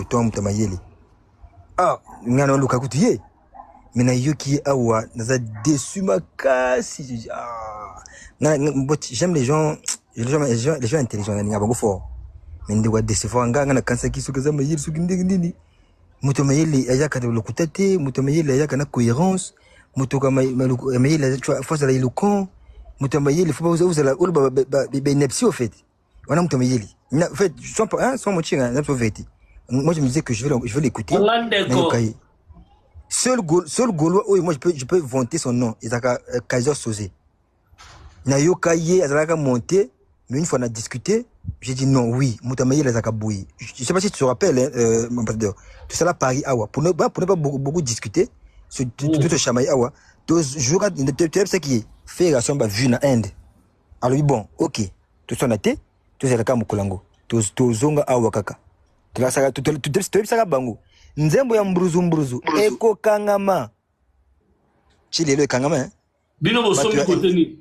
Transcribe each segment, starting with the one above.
toi Mutamayeli. Ah, ngana Lukaku tu y mais na yoki awa naza déçu makasi. Ah, j'aime les gens intelligents na bango fort. Mais ndeko décevoir ngana kansa ki suka za mayeli suki ndini. Mutamayeli ayaka de lokutate, Mutamayeli ayaka na cohérence, Mutamayeli ayaka face à l'éloquent, Mutamayeli faut pas vous la ineptie au fait. On a Mutamayeli. En fait, sans mentir, moi je me disais que je vais l'écouter. Seul Gaulois, oui, moi je peux vanter son nom, Isaka Kaiser Sosé. Nayoka ye azalaka monté, mais une fois on a discuté, j'ai dit non, oui, Mutamayeli azaka bouilli. Je sais pas si tu te rappelles, mon ambassadeur. Tout ça là Paris awa pour ne pas beaucoup discuter sur tout ce chamaï awa. Tu joueras ce qui est fait la sombre vue na Inde. Alors bon, OK. Tout ça naté, tout ça la kamu kolango. Tout zonga awa kaka. Tout ça bango. Nzembo ya mbruzu eko kangama. Chilelo kangama hein. Bino bosomi koteni.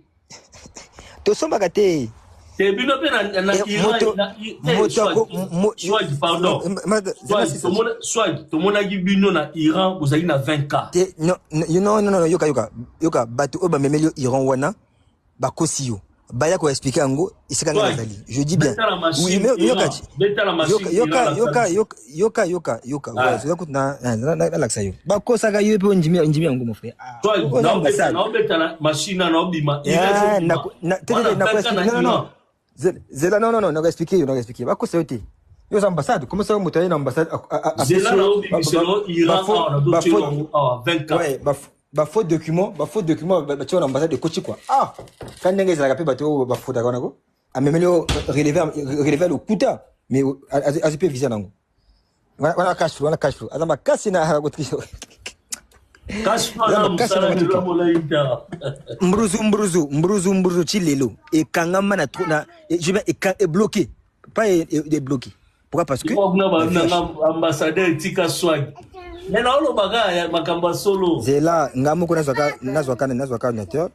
To somba kate. Et bino pe na Swag pardon. Swag to mona gi bino na Iran vous avez na 20K. Non yoka batu oba memelio Iran wana bakosi yo. Baya ko expliquer ango isikanga nazali. Je dis bien. Oui mais yoka. Ouais, c'est écoute na laksa yo. Bakosa ga yo pe njimi ango mon frère. Swag na obeta na machine na obima. Non. Zela non, on va expliquer. Bah quoi c'est été. Yo ambassade, comment ça monter une ambassade à Zela no bi c'est Iran na 20K. Ouais, faux document, tu as l'ambassade de Kochi quoi. Ah, quand ndenge za rappel bato ba faux d'accord nako. A même relever le kuta, mais as peut visa nango. Wana cash flow. Azamba kasi na hara gotri. Mbruzu chilelo et kangama na trop na je vais est bloqué pas est bloqué pourquoi parce que ambassadeur tika Swag mais na lo baga ya makamba solo zela ngamu kuna nazwaka nateur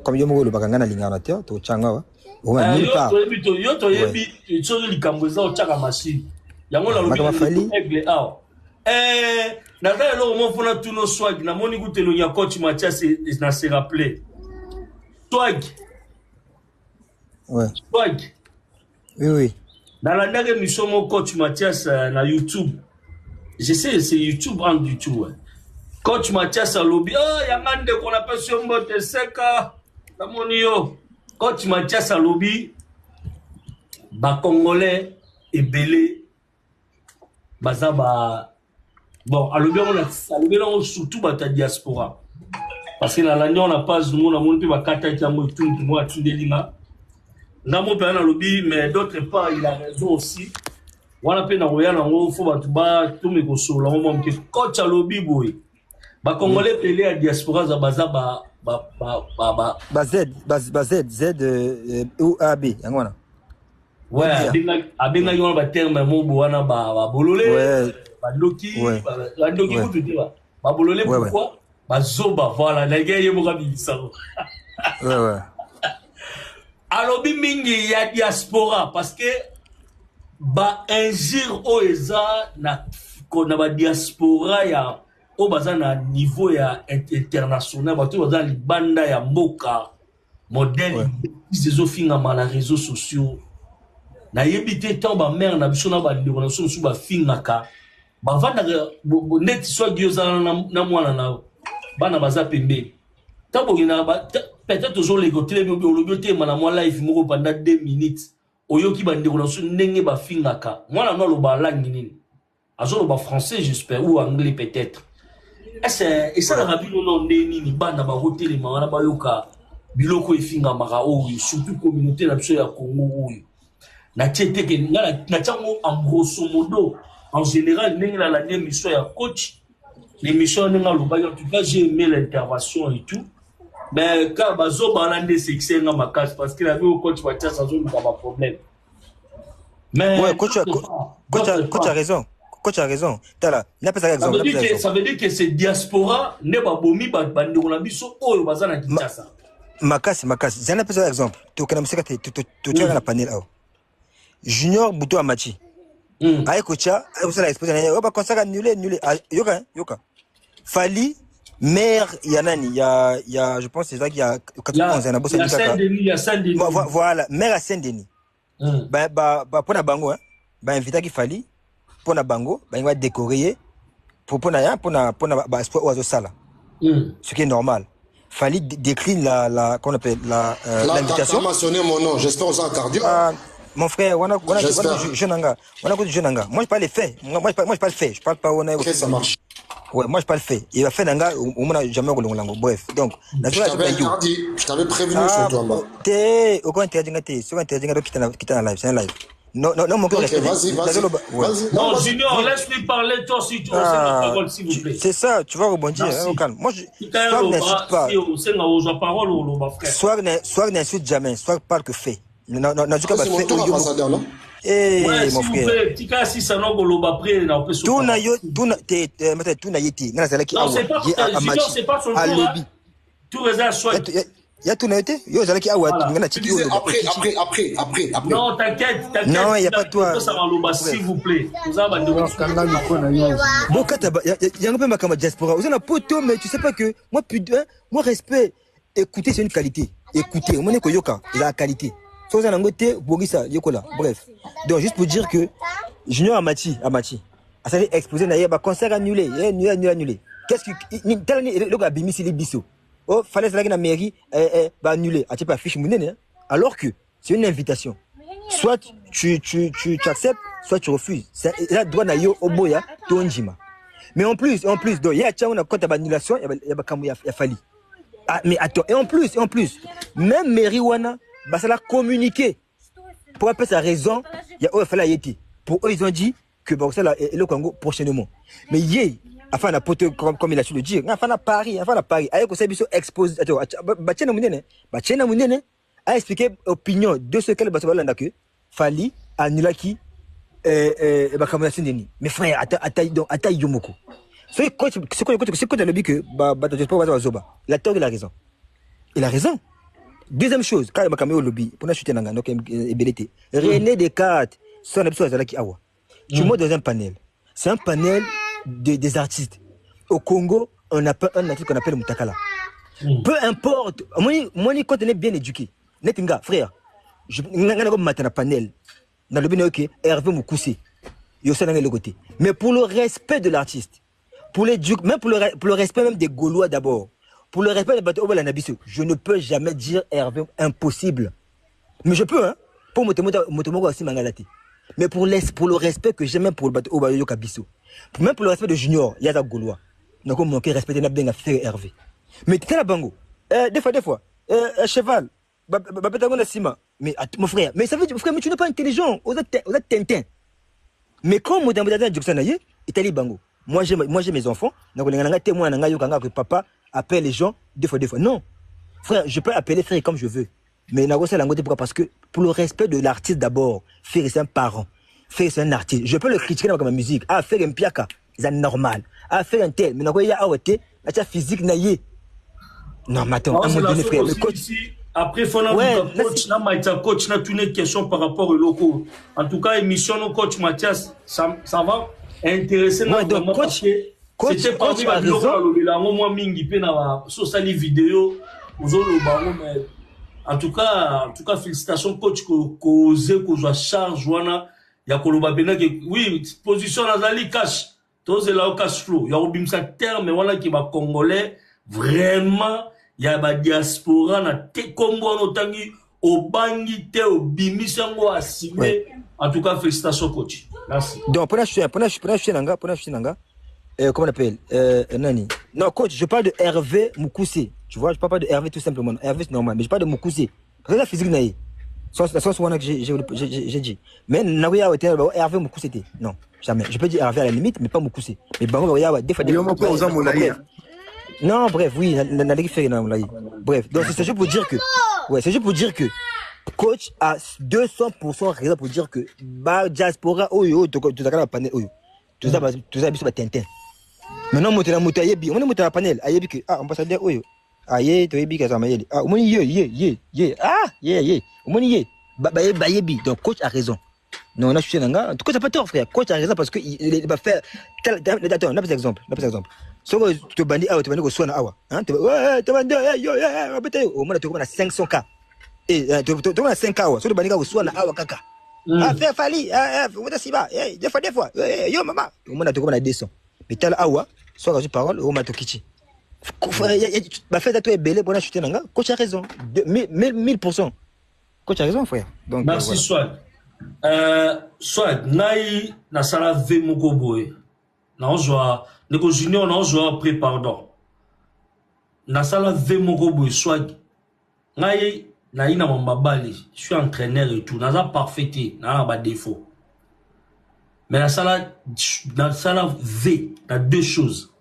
comme yo mo lo baga ngana linga nateur to changa wa on nulle part yo to yebi so likambo za o chaka machine yango la lo aigle out Nada lo mo fona tuno Swag na moni gutelo nya coach Mathias na se rappeler. Swag. Ouais. Swag. Oui. Dans la dernière émission mon coach Mathias na YouTube. Je sais c'est YouTube en YouTube. Ouais. Coach Mathias a lobby yangande qu'on appelle sur mbote seka. Na moni yo. Coach Mathias a lobby ba congolais et belé bazaba. Bon, alors bien on a surtout ta diaspora. Parce que dans l'année on n'a pas nous on a monté ma carte qui a monté tout moi tout délinga. N'a mon père dans lobby mais d'autre part il a raison aussi. On a peine envoyer en haut faut ba tout me gosso là on me coach à lobby boy. Ba congolais pelé à diaspora za bazaba Z ou AB yangwana. Ouais, abenga yon ba terme mo boana ba bololé. Ouais. Bandoki, bandoki vous te dire, babololé pourquoi? Bazoba, voilà, la guerre est moura bisa. Ouais. Alors bimingi ya diaspora parce que ba injure oeza na kona ba diaspora ya o baza na niveau ya international ba to baza libanda ya mboka modèle ils finga ma na réseaux sociaux na yebité tant ba mère na biso na ba ndeko na so su ba finga ka ba vanda net Swag yoza na mwana na bana baza pembe tabo ina ba peut-être toujours les côtés le bioté mana moi live moko pendant 2 minutes oyoki ba ndeko na so ndenge ba finga ka mwana no lo ba langi nini azo ba français j'espère ou anglais peut-être et ça la rabino no nini bana ba hôtel mana ba yoka biloko efinga maka o surtout communauté na biso ya Congo o na tete ke na tsango en grosso modo en général la mission ya coach l'émission nga lo ba en tout cas j'ai aimé l'intervention et tout mais quand bazo balande succès nga makas parce que la coach va tia sans pas problème mais ouais coach a raison tala n'a pas exemple ça veut dire que c'est diaspora ne ba bomi ba ndeko na biso oyo bazana Kinshasa makasi j'en ai pas exemple to kana musika to na panel aw Junior Buto Amachi Aïe coacha, aïe ça l'exposé na yo ba consaka annulé. Yoka. Fali maire yanani, il y a je pense c'est ça qu'il y a 91 na bossa il y a Saint-Denis. Voilà, maire à Saint-Denis. Ba pona bango hein. Ba invita qui Fali pona bango, ba va décorer pour pona ba espoir oiseau sala. Ce qui est normal. Fali décline qu'on appelle l'invitation. Tu as mentionné mon nom, j'espère aux cardio. Mon frère, on a jeune anga. Moi je parle les faits. Moi je parle fait. Je parle pas on a. OK, ça marche. Ouais, moi je parle fait. Il va faire nanga on n'a jamais lango. Bref, donc je t'avais prévenu sur toi bas. T'es au contraire sur interdit quitter la live, c'est un live. Non, mon cœur reste. Vas-y. Non, Junior, laisse-lui parler, toi aussi, tu as la parole, s'il vous plaît. C'est ça, tu vas rebondir, au calme. Moi, Swag n'insulte pas. Swag n'insulte jamais, Swag parle que fait. Non, tu pas fait. Eh, mon frère. Tout na yeti. Non, c'est pas son tour. Tout réserve Swag. Il y a tout été. Yo, j'allais qui a après. Non, t'inquiète. Non, il n'y a pas toi. S'il vous plaît. Bon, quand il y a un peu ma diaspora. Vous avez un poteau, mais tu sais pas que moi, respect, écouter, c'est une qualité. Écouter, on est Koyoka, il a la qualité. Sans un angoté, Borissa, Yokola. Bref. Donc, juste pour dire que Junior Amati. Ça s'est exposé, il y a un concert annulé. Annulé. Qu'est-ce que. Le gars, Bimisi, les bisous. Oh, fallait que la mairie annuler. Tu pas afficher mon nez. Alors que c'est une invitation. Soit tu acceptes, soit tu refuses. C'est la droit na yo oboya tonjima. Mais en plus, donc il y a une compte d'annulation, il y a fallu. Ah, mais attends, et en plus, même mairie wana, ça l'a communiqué. Pour appeler sa raison, il y a fallu yeti. Pour eux, ils ont dit que ça est le Congo prochainement. Mais enfin la pote comme il a su le dire enfin la Paris aye ko sabiso expose bachena munene a expliqué opinion de ce qu'elle va landa que Fali annulaki bakamation deni mais frère ata yomoko c'est quoi le but que je peux voir zoba il a raison deuxième chose quand bakamé au lobby pour na chuter nanga donc ebelete René Descartes son episode azalaki awa tu montes dans un panel c'est un panel des artistes. Au Congo, on a un artiste qu'on appelle Mutakala. Peu importe, moi, quand on est bien éduqué, Netinga, frère, je vais panel. Dans le bien, ok, Hervé Moukoussé. Mais pour le respect de l'artiste, même pour le respect même des Gaulois d'abord, pour le respect de Bato Nabiso, je ne peux jamais dire Hervé impossible. Mais je peux, hein, pour Motomogo aussi Mangalati. Mais pour le respect que j'ai même pour le Bato Obayo Kabiso. Même pour le respect de Junior, il y a des Gaulois. Donc on manque respecter n'a faire Hervé. Mais tu es là bango. Des fois cheval. Mais mon frère, mais ça veut dire frère, mais tu n'es pas intelligent. Vous êtes Tintin. Mais quand moi dans Jackson aye, Italie bango. Moi j'ai mes enfants, donc on a témoin que papa appelle les gens des fois. Non. Frère, je peux appeler frère comme je veux. Mais pourquoi? Parce que pour le respect de l'artiste d'abord, frère c'est un parent. Faire c'est un artiste. Je peux le critiquer dans ma musique. Ah, faire un piaka, c'est normal. Ah, faire un tel. Mais il y a la physique naïe. Non, mais attends, frère. Le coach. Après, il faut coach, n'a toutes les questions par rapport au locaux. En tout cas, émission au coach Mathias, ça va intéresser moi. Donc, coach, c'était parmi les locaux, moi, mingi, pena, social vidéo, en tout cas, félicitations, coach, qu'on soit charge, ya koloba bena ke oui position nazali cash toze la cash flow ya obimisa terme wana ki ba congolais vraiment ya ba diaspora na te kombo no tangi obangi te obimisa ngo assimé. En tout cas félicitations coach, merci. Donc pour nanga comment on appelle nani non coach, je parle de Hervé Moukoussé, tu vois, je parle pas de Hervé tout simplement. Hervé c'est normal, mais je parle de Moukoussé. C'est la physique naïe. La sauce que j'ai dit. Mais Hervé Moukoussé. Non, jamais. Je peux dire Hervé à la limite, mais pas Moukoussé. Mais des fois. Non, bref, oui, bref, donc c'est juste pour dire que. Ouais, c'est juste pour dire que. Coach a 200% raison pour dire que. Diaspora, tu as panel, tu as Tintin. Maintenant, on est à panel. Ambassadeur, aye to yebi kaza mayeli omoni ye omoni ye donc coach a raison Non, on a chuté Nanga. Coach n'a pas tort, frère. Coach a raison parce qu'il va faire. Attends, on a pas exemple. Si tu bandis, tu bandis au soin à Awa. Tu bandis, au moins, tu as 500K. Et tu as 5K. Si tu bandis au soin à Awa, Kaka. Ah, faire Fali, des fois. Yo, maman. Au moins, tu as 200. Mais tu as Awa, soit je parole, au moins, tu kichi. Bah, fait à toi, belé, pour chuter Nanga. Coach a raison. 1000%. Coach a raison, frère. Donc, merci, Swag. Soit nai na sala ve moko boy na ozwa neko junior na ozwa pré pardon na sala ve moko boy soit nai na ina mambabali je suis entraîneur et tout na za parfaité na ba défaut mais na sala v na deux choses.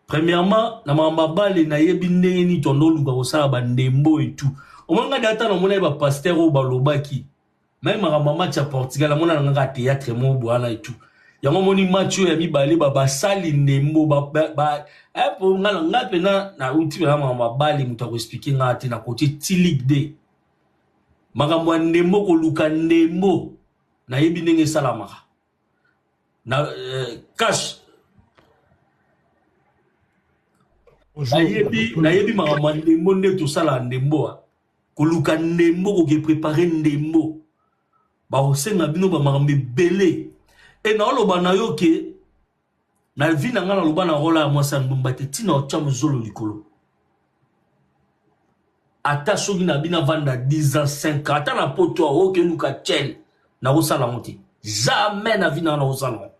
Premièrement na mambabali na yebi ndeni tondo luka ko sala ba ndembo et tout au moins ngada na mona ba pasteur o ba lobaki. Même ma match à Portugal, mon a théâtre mo boana et tout. Ya mo moni match ya mi balé ba sali ndembo ba pour nga pena na uti ba ma bali muta ko expliquer ngati na côté T-League D. Makambo ndembo ko luka ndembo na yebi ndenge salama. Na cash na yebi makambo ndembo nde to sala ndembo ko luka ndembo ko ke préparer ndembo. Ba osenga bino ba makambe belé et na loba na yo ke na vie na ngana loba na rola moi sa ndumba te tina o chamo zolo likolo ata soki na bina vanda 10 ans 5 ans ata na poto o ke luka chen na osala monte jamais na vie na osala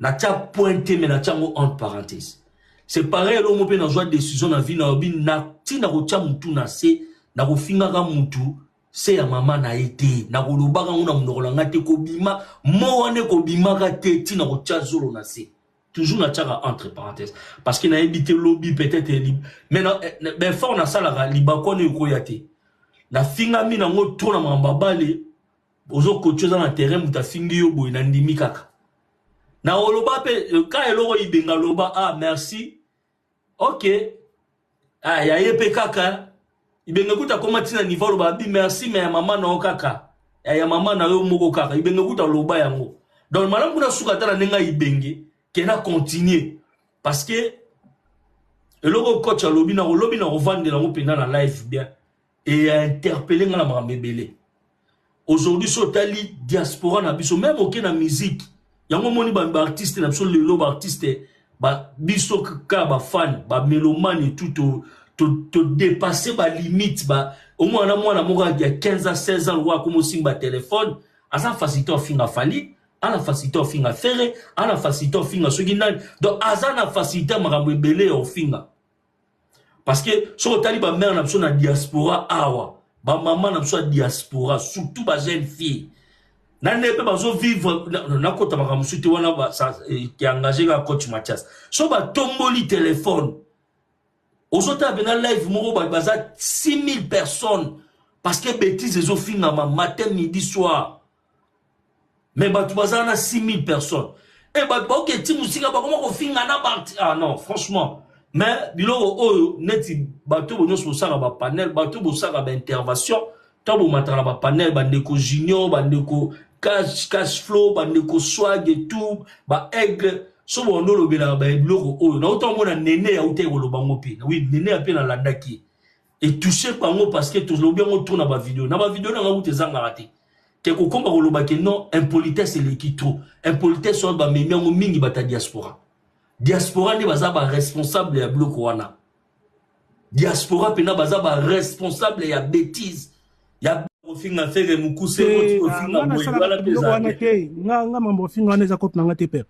na tia pointé mais na tia mo entre parenthèses c'est pareil lo mo pe na joie décision na vie na obi na tina ko tia mutu na se na ko finga ka mutu. C'est ya maman na été na kolobaka ngona mundokolanga te kobima mo wane kobima ka te tina ko tchazolo na se toujours na tchaka entre parenthèses parce que na évité lobby peut-être mais ben fort na sala libako ne ko yate na finga mi na ngo tona mambabale ozo kochoza na terrain muta fingi yo boy na ndimi kaka na oloba pe ka eloko ibenga loba ah merci OK ah ya yepe kaka ibenge kuta koma tina niveau loba bi merci mais maman na okaka ya maman na yo moko kaka ibenge kuta loba yango donc malamu na suka tala nenga ibenge kena continuer parce que eloko coach lobi na revendre na pena na live bien et a interpellé ngala makambe belé aujourd'hui so tali diaspora na biso même aucun na musique yango moni ba artiste na biso lelo ba artiste ba biso ka ba fan ba mélomane et tout te dépasser ma limite ba au moins na moko ya 15 à 16 ans wa comme simba téléphone asa facilité finga fali ala facilité finga ferré ala facilité finga soginal donc asa na facilité makambo belé au finga parce que so tali ba mère na na diaspora awa ba maman na diaspora surtout ba jeune fille na nepe bazo vivre na kota makambo suti wana ba qui engagé la coach Mathias so ba tomboli téléphone. Aujourd'hui, il y a live, il y a 6000 personnes. Parce que bêtises, ils ont fini matin, midi, soir. Mais il y a 6000 personnes. Et ok, comment on finit ah non, franchement. Mais, bilo, neti, bateau, bon, nous, ça, ba panel, bateau, bon, ça, ba intervention. Tant bon, matara, ba panel, ba neko junior, ba neko cash flow, ba neko swag et tout, ba aigle. So bon no lobela ba bloko o na autant mona nene ya uté ko lobango pe oui nene a pe na landaki et touché par moi parce que tout lobi on tourne ba vidéo na nga uté zanga raté ke ko komba ko lobaki non impolitesse c'est qui trop impolitesse so ba memi ngo mingi bata diaspora ni baza ba responsable ya bloko wana diaspora pe na baza ba responsable ya bêtise ya finga fere mukuse ko finga mo wala pesa nga mambo finga neza ko na ngate père.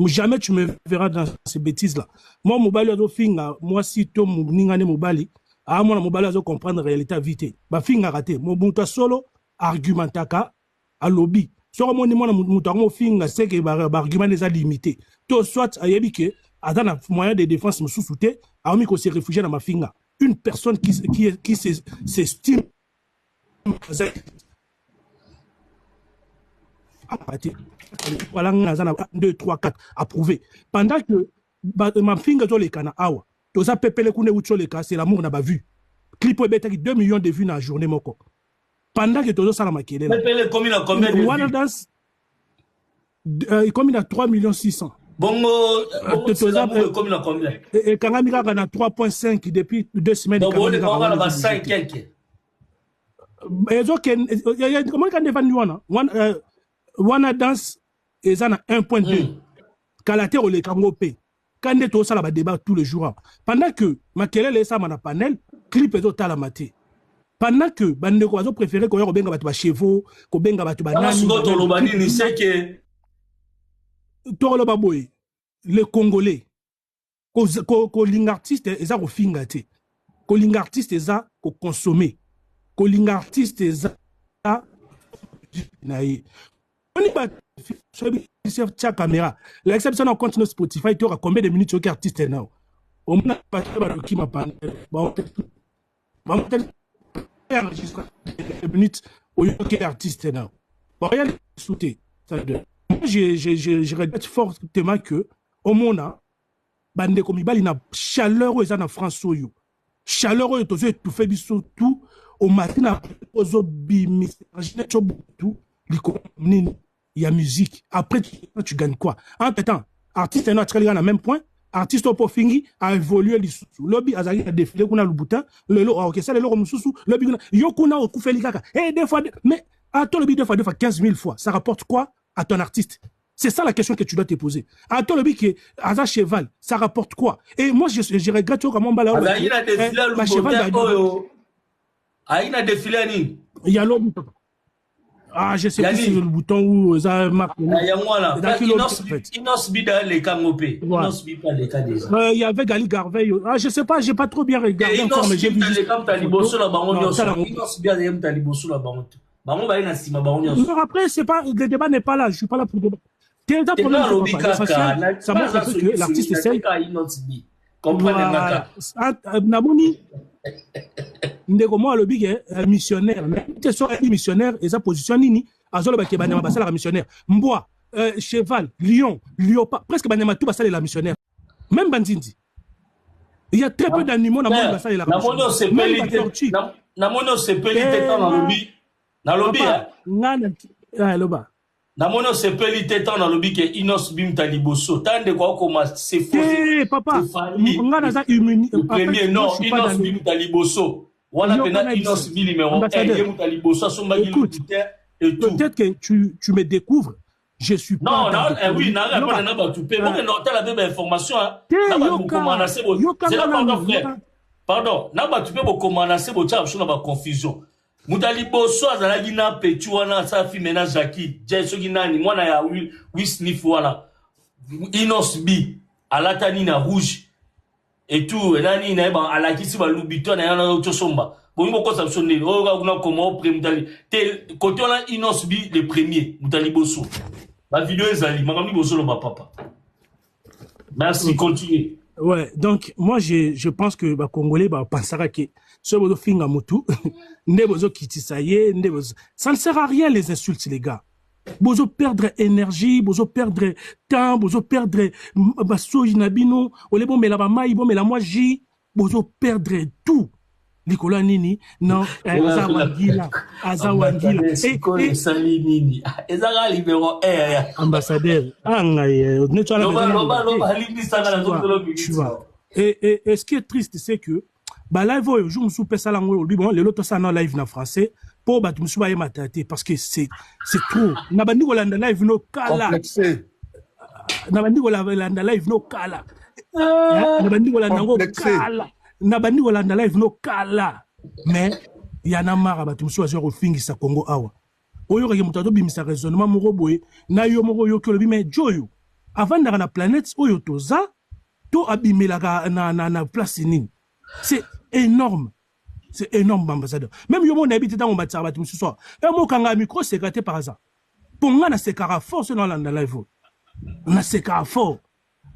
Jamais tu me verras dans ces bêtises-là. Moi, Mobali a finga, moi, si tu m'ningane Mobali, à moi, Mobali a comprendre la réalité vite. Ba finga raté. Mobunta solo, argumentaka, à lobby. Sur mon niveau, mon finga, c'est que l'argument les a limités. Tout soit, à yébike, à dans un moyen de défense, me sous-souté, à mi qu'on s'est réfugié dans ma finga. Une personne qui s'estime, voilà, 2, 3, 4 approuvé. Pendant que ma finger sur les canaux, tout ça, pepele kune ou les cas, c'est l'amour n'a pas vu. Clip 2 millions de vues dans la journée, moko. pendant que Tozo Sala Makele. Mais combien à combien de Wana Dance, combien à 3 600 000. Bongo, combien à combien? Et Kangamika a 3,5 depuis 2 semaines. Donc, on a 5 quelques. Comment on a vendu Wana Dance, ils ont 1,2. Kalate ou les Kangopé. Quand on a un débat tous les jours. Pendant que Makele est ça, panel, clip est total à mater. Pendant que bande ko préféré ko yo benga batu ba chevaux ko benga batu ba nani to lobani ni c'est que to lo baboy les congolais ko ling artiste eza ko finga te ko ling artiste eza ko consommer ko ling artiste eza na yi oni ba sur ta caméra l'exception on continue Spotify tu auras combien de minutes au artiste now on n'a pas de qui m'a parlé bon minutes au UK artiste now. Bon, rien de sauter. Moi, je regrette fortement que au monde, bande comme il a chaleur aux en France yo. Chaleur aux tout fait tout au matin aux bimi. Tout il y a musique. Après tu gagnes quoi? En temps, artiste est notre à même point. Artiste au fingi a évolué l'issou lobby azali a défilé kuna le bouton le lo ok ça le lo comme sous lobby yo kuna au koufeli kaka et des fois mais à ton lobby deux fois 15 000 fois ça rapporte quoi à ton artiste? C'est ça la question que tu dois te poser. À ton lobby qui Aza cheval ça rapporte quoi? Et moi je regrette comment bala il a défilé le cheval il a défilé ni il y a lobby. Ah, je sais plus si le bouton où ça marque. Il y avait Gali Garvey. Ah, je sais pas, j'ai pas trop bien regardé encore, mais j'ai vu. Après, c'est pas, le débat n'est pas là, je suis pas là pour débattre. Ça montre que l'artiste essaye. Namouni. Ndeko moi le big missionnaire mais tu so missionnaire et sa position nini azolo ba kebana ba sala missionnaire mbwa cheval lion léopard presque banema tout ba sala la missionnaire même bandindi il y a très peu d'animaux dans monde ba sala la missionnaire namono sepeli tetan dans lobby na lobby ngana loba namono sepeli tetan dans lobby que Inos Bim Taliboso tande quoi comment c'est faux papa ngana za immunité premier non Inos Bim Taliboso voilà pena Inos Bim numéro 1 Bim Taliboso son bagil et tout peut-être que tu me découvres je suis pas non oui na pas tout peut moi que non tu as des informations na ba commander c'est bon c'est là pardon frère pardon na ba tu peux commander c'est bon tu as sur la confusion Mutaliboso azalaki na petu wana sa fi mena Jackie jesoki nani mwana ya Wisnif wana Inos B alatani na rouge et tout nani na ba alakisi ba lubito na yana otosomba bongo ko sa sonné o ga kuna comment premier tel côté wana Inos B le premier Mutaliboso la vidéo ezali makambi boso lo ba papa merci continue. Ouais, donc moi je pense que les Congolais pensera que ce bozo finga mutu, ne bozo kitisaye, ne bozo. Ça ne sert à rien les insultes les gars. Bozo perdre énergie, bozo perdre temps, bozo perdre baso inabino, ole bon mais la mai, bon mais la moi j, bozo perdre tout. Nicolas Nini, non, Azawangila, Azawangila. Et Sali Nini, Ezara libéro ambassadeur. Et ce qui est triste, c'est que, bah, live, je me suis fait ça, bon, les autres, ça, non, live, en français, pour, bah, tu me suis pas maté, parce que c'est trop. Nabandi, Holanda, live, no, kala. Nabandi, Holanda, live, no, kala. Nabandi, Holanda, kala. Nabandi Holanda live no kala mais yana mara ba tumso azo refingisa Congo awa oyo ka mutato bimisa raisonnement moko boye na yo moko yo ke lobi mais joyo avant dans la planète oyo toza to abimela na place nini c'est énorme ambassadeur même yo mon habité dans on batsa ba tumso so e mo kanga micro secrétaire par hasard pour nga na sekara force dans Holanda live na sekara fort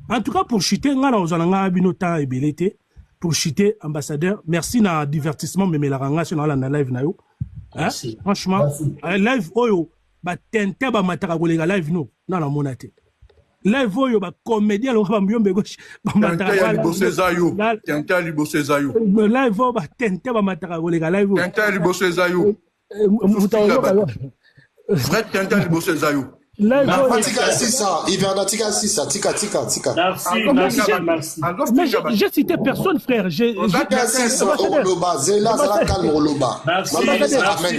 en tout cas pour chuter nga na ozalanga bino temps ebelete pour chuter ambassadeur merci na divertissement mais la ranga sur la live na yo hein franchement live oyo ba tente ba mataka kolega live no na la monate live oyo ba comédien lo ba myombe gauche ba mataka tente libo sezayo live oyo ba tente ba mataka kolega live tente libo sezayo Fred Tintin liboso Zayo. Tika Sissa, Hivernatica Sissa, Tika. Merci. Mais j'ai cité personne, frère. Tika Sissa, Oloba, Zela, Zala calme Oloba. Merci,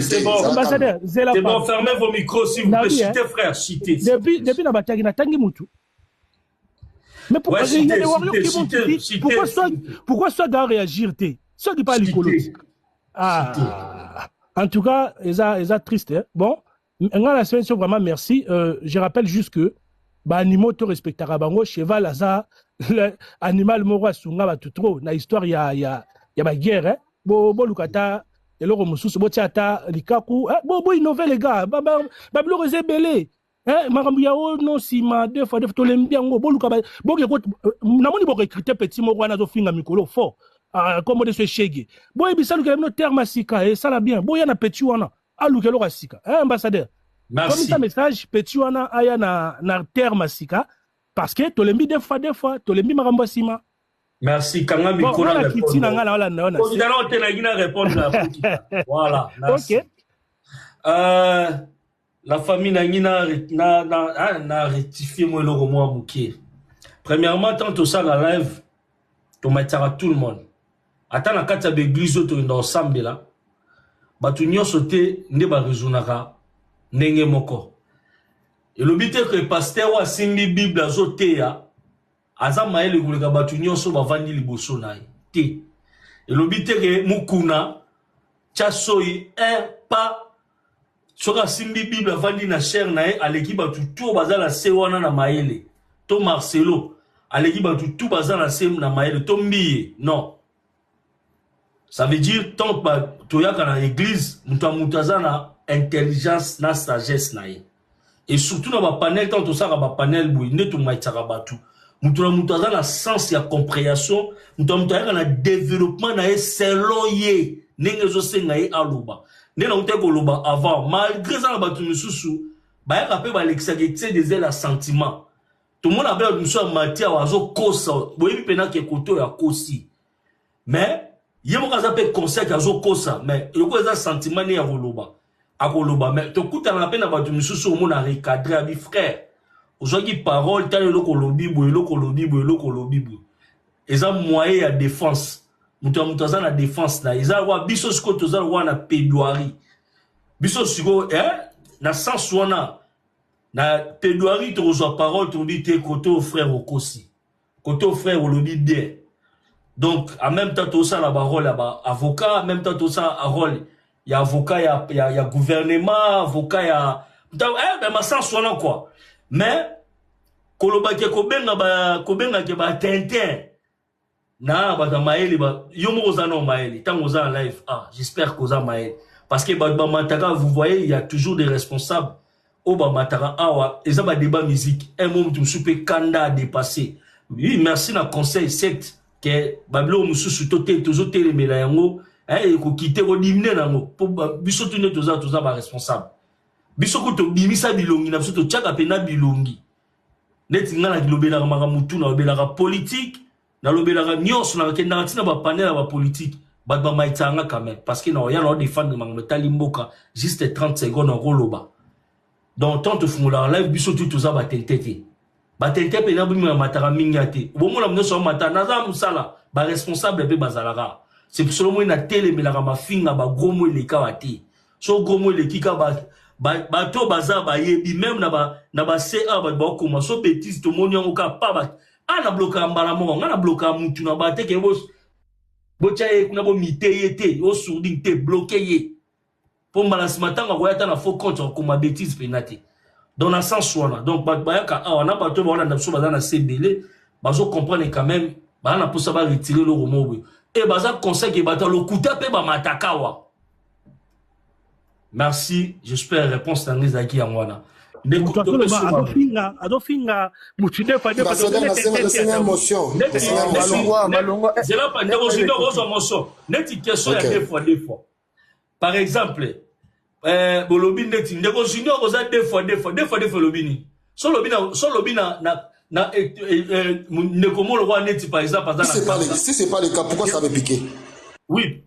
c'est bon. Ambassadeur, C'est bon, fermez vos micros si vous pouvez citer, frère, citer. Depuis la bataille, Tangi Moutou. Mais pourquoi il y a des warriors qui vont te dire pourquoi ça doit réagir, ça qui parle l'écolo. En tout cas, ils sont tristes. Bon. La semaine vraiment merci. Je rappelle juste que animaux to respectera bango cheval aza animal moro asunga ba tutro na histoire ya ba guerre bo lukata eloko mususu bo tiata likaku bo innové les gars ba blo rezebele makambo ya o non sima deux fois to lembiango bo luka bo ke na moni bo recruter petit moro na zo finga mikolo fort comme de ce chege bo ebisa luka no terme sika et ça la bien bo ya na petit wana alukelo kasika ambassadeur. Merci. Comme ça message petit wana aya na terme sika parce que tolembi deux fois tolembi makambo sima. Merci kanga mikolo na kitina ngala wala naona. On a tena répondre là. Voilà, merci. OK. La famille na rectifié moi le romo muké. Premièrement tant tout ça la live to mettra tout le monde. Attends la kata de l'église to dans ensemble là. Batu nyonso te nde ba rezunaka nenge moko. Et le but est que pasteur wa simbi bible azoteya aza maele kuleka batu nyonso bavandi liboso na te. Et le but est que mukuna tchasoyi pas soka simbi bible avandi na chair na ye aleki batu tout bazala se wana na maele. To Marcelo aleki batu tout bazala se na maele to mbiye. Non. Ça veut dire tant que tu as dans l'église, tu as intelligence, na sagesse na ye. Et surtout dans le panel, tant que ça va panel bouy, ne tu m'as tirabatu. Tu as la sens et la compréhension, tu as le développement na ye selon ye, n'engue zo se na ye aluba. Ne na ute koloba avant, malgré ça la batu mususu, ba ya kapé ba l'exagété des la sentiment. Tout le monde a besoin de mususu matia wazo kosa, boyebi pena ke koto ya kosi. Mais yemo kaza pe conseil kazo kosa mais yoko eza sentiment ni ya koloba akoloba mais to kuta na pe na batu misusu o mona recadrer abi frère ozaki parole tale loko lobi bo eza moyen ya défense mutu aza na défense na eza wa biso siko toza wa na pédoirie biso siko na sens wana na pédoirie to zo parole to bi te koto frère okosi koto frère olobi bien. Donc, en même temps, tout ça, la parole, avocat, en même temps, tout ça, rôle, il y a avocat, il y a gouvernement, avocat, il y a, ben, ma sens, soit quoi. Mais, koloba ke kobenga ke ba Tintin, na, ba maeli, ba, yomo ozano maeli, tant oza en live, j'espère qu'oza maeli. Parce que, ba mataka, vous voyez, il y a toujours des responsables, ba mataka, et ça, ba débat musique, un moment, tu me soupe kanda à dépasser. Oui, merci, na conseil, secte, que bablo mususu tote tozo telemela yango ko kite ko dimne nango po biso tune toza ba responsable biso ko to bimisa bilongi na biso to tchaka pena bilongi neti ngana kilobela ka makamutu na lobela ka politique na lobela ka nyonso na kenda tina ba panel ba politique ba maitanga quand même parce que na ya no défendre mango talimboka juste 30 secondes en roloba donc tant te fungula live biso tu toza ba tentete batente pe na bimi matara mingate bomo la mneso mata naza musala ba responsable pe bazalara c'est pour seulement na télé mais la mafinga ba gomo le kawati so gomo le kika ba to baza ba yebi même na ba CA ba ko so bêtise to moni ngo ka pa ba ana bloka mbala mo ngana bloka mutu na ba teke bo chaye kuna bo miteyete o sourding te bloqué ye pour mbala simatanga ko yata na faux compte ko ma bêtise penate. Dans le sens où donc on a pas tout on a dans la CBL bazo comprendre quand même ba na pour ça va retirer le romo et baza conseil que bata le kuta pe ba matakawa. Merci, j'espère réponse dans les aki ngwana. Adofinga mutine fa de c'est une émotion. C'est là pas de émotion. Neti question ya deux fois. Par exemple bolobi neti ndeko junior oza deux fois lobini so lobina na ndeko mo le roi neti par exemple si c'est pas le cas pourquoi ça veut piquer oui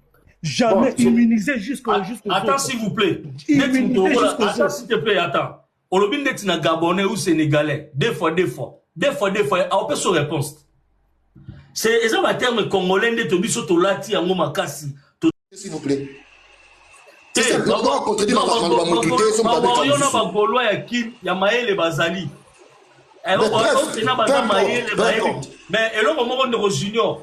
Jamais immunisé jusqu'au Attends, s'il vous plaît. Immunisé jusqu'au Attends, s'il te plaît, attends. On l'a dit que Gabonais ou Sénégalais. Deux fois. On peut se réponse. C'est un terme congolais de Tobi Sotolati en Momakasi. S'il vous plaît. Mais junior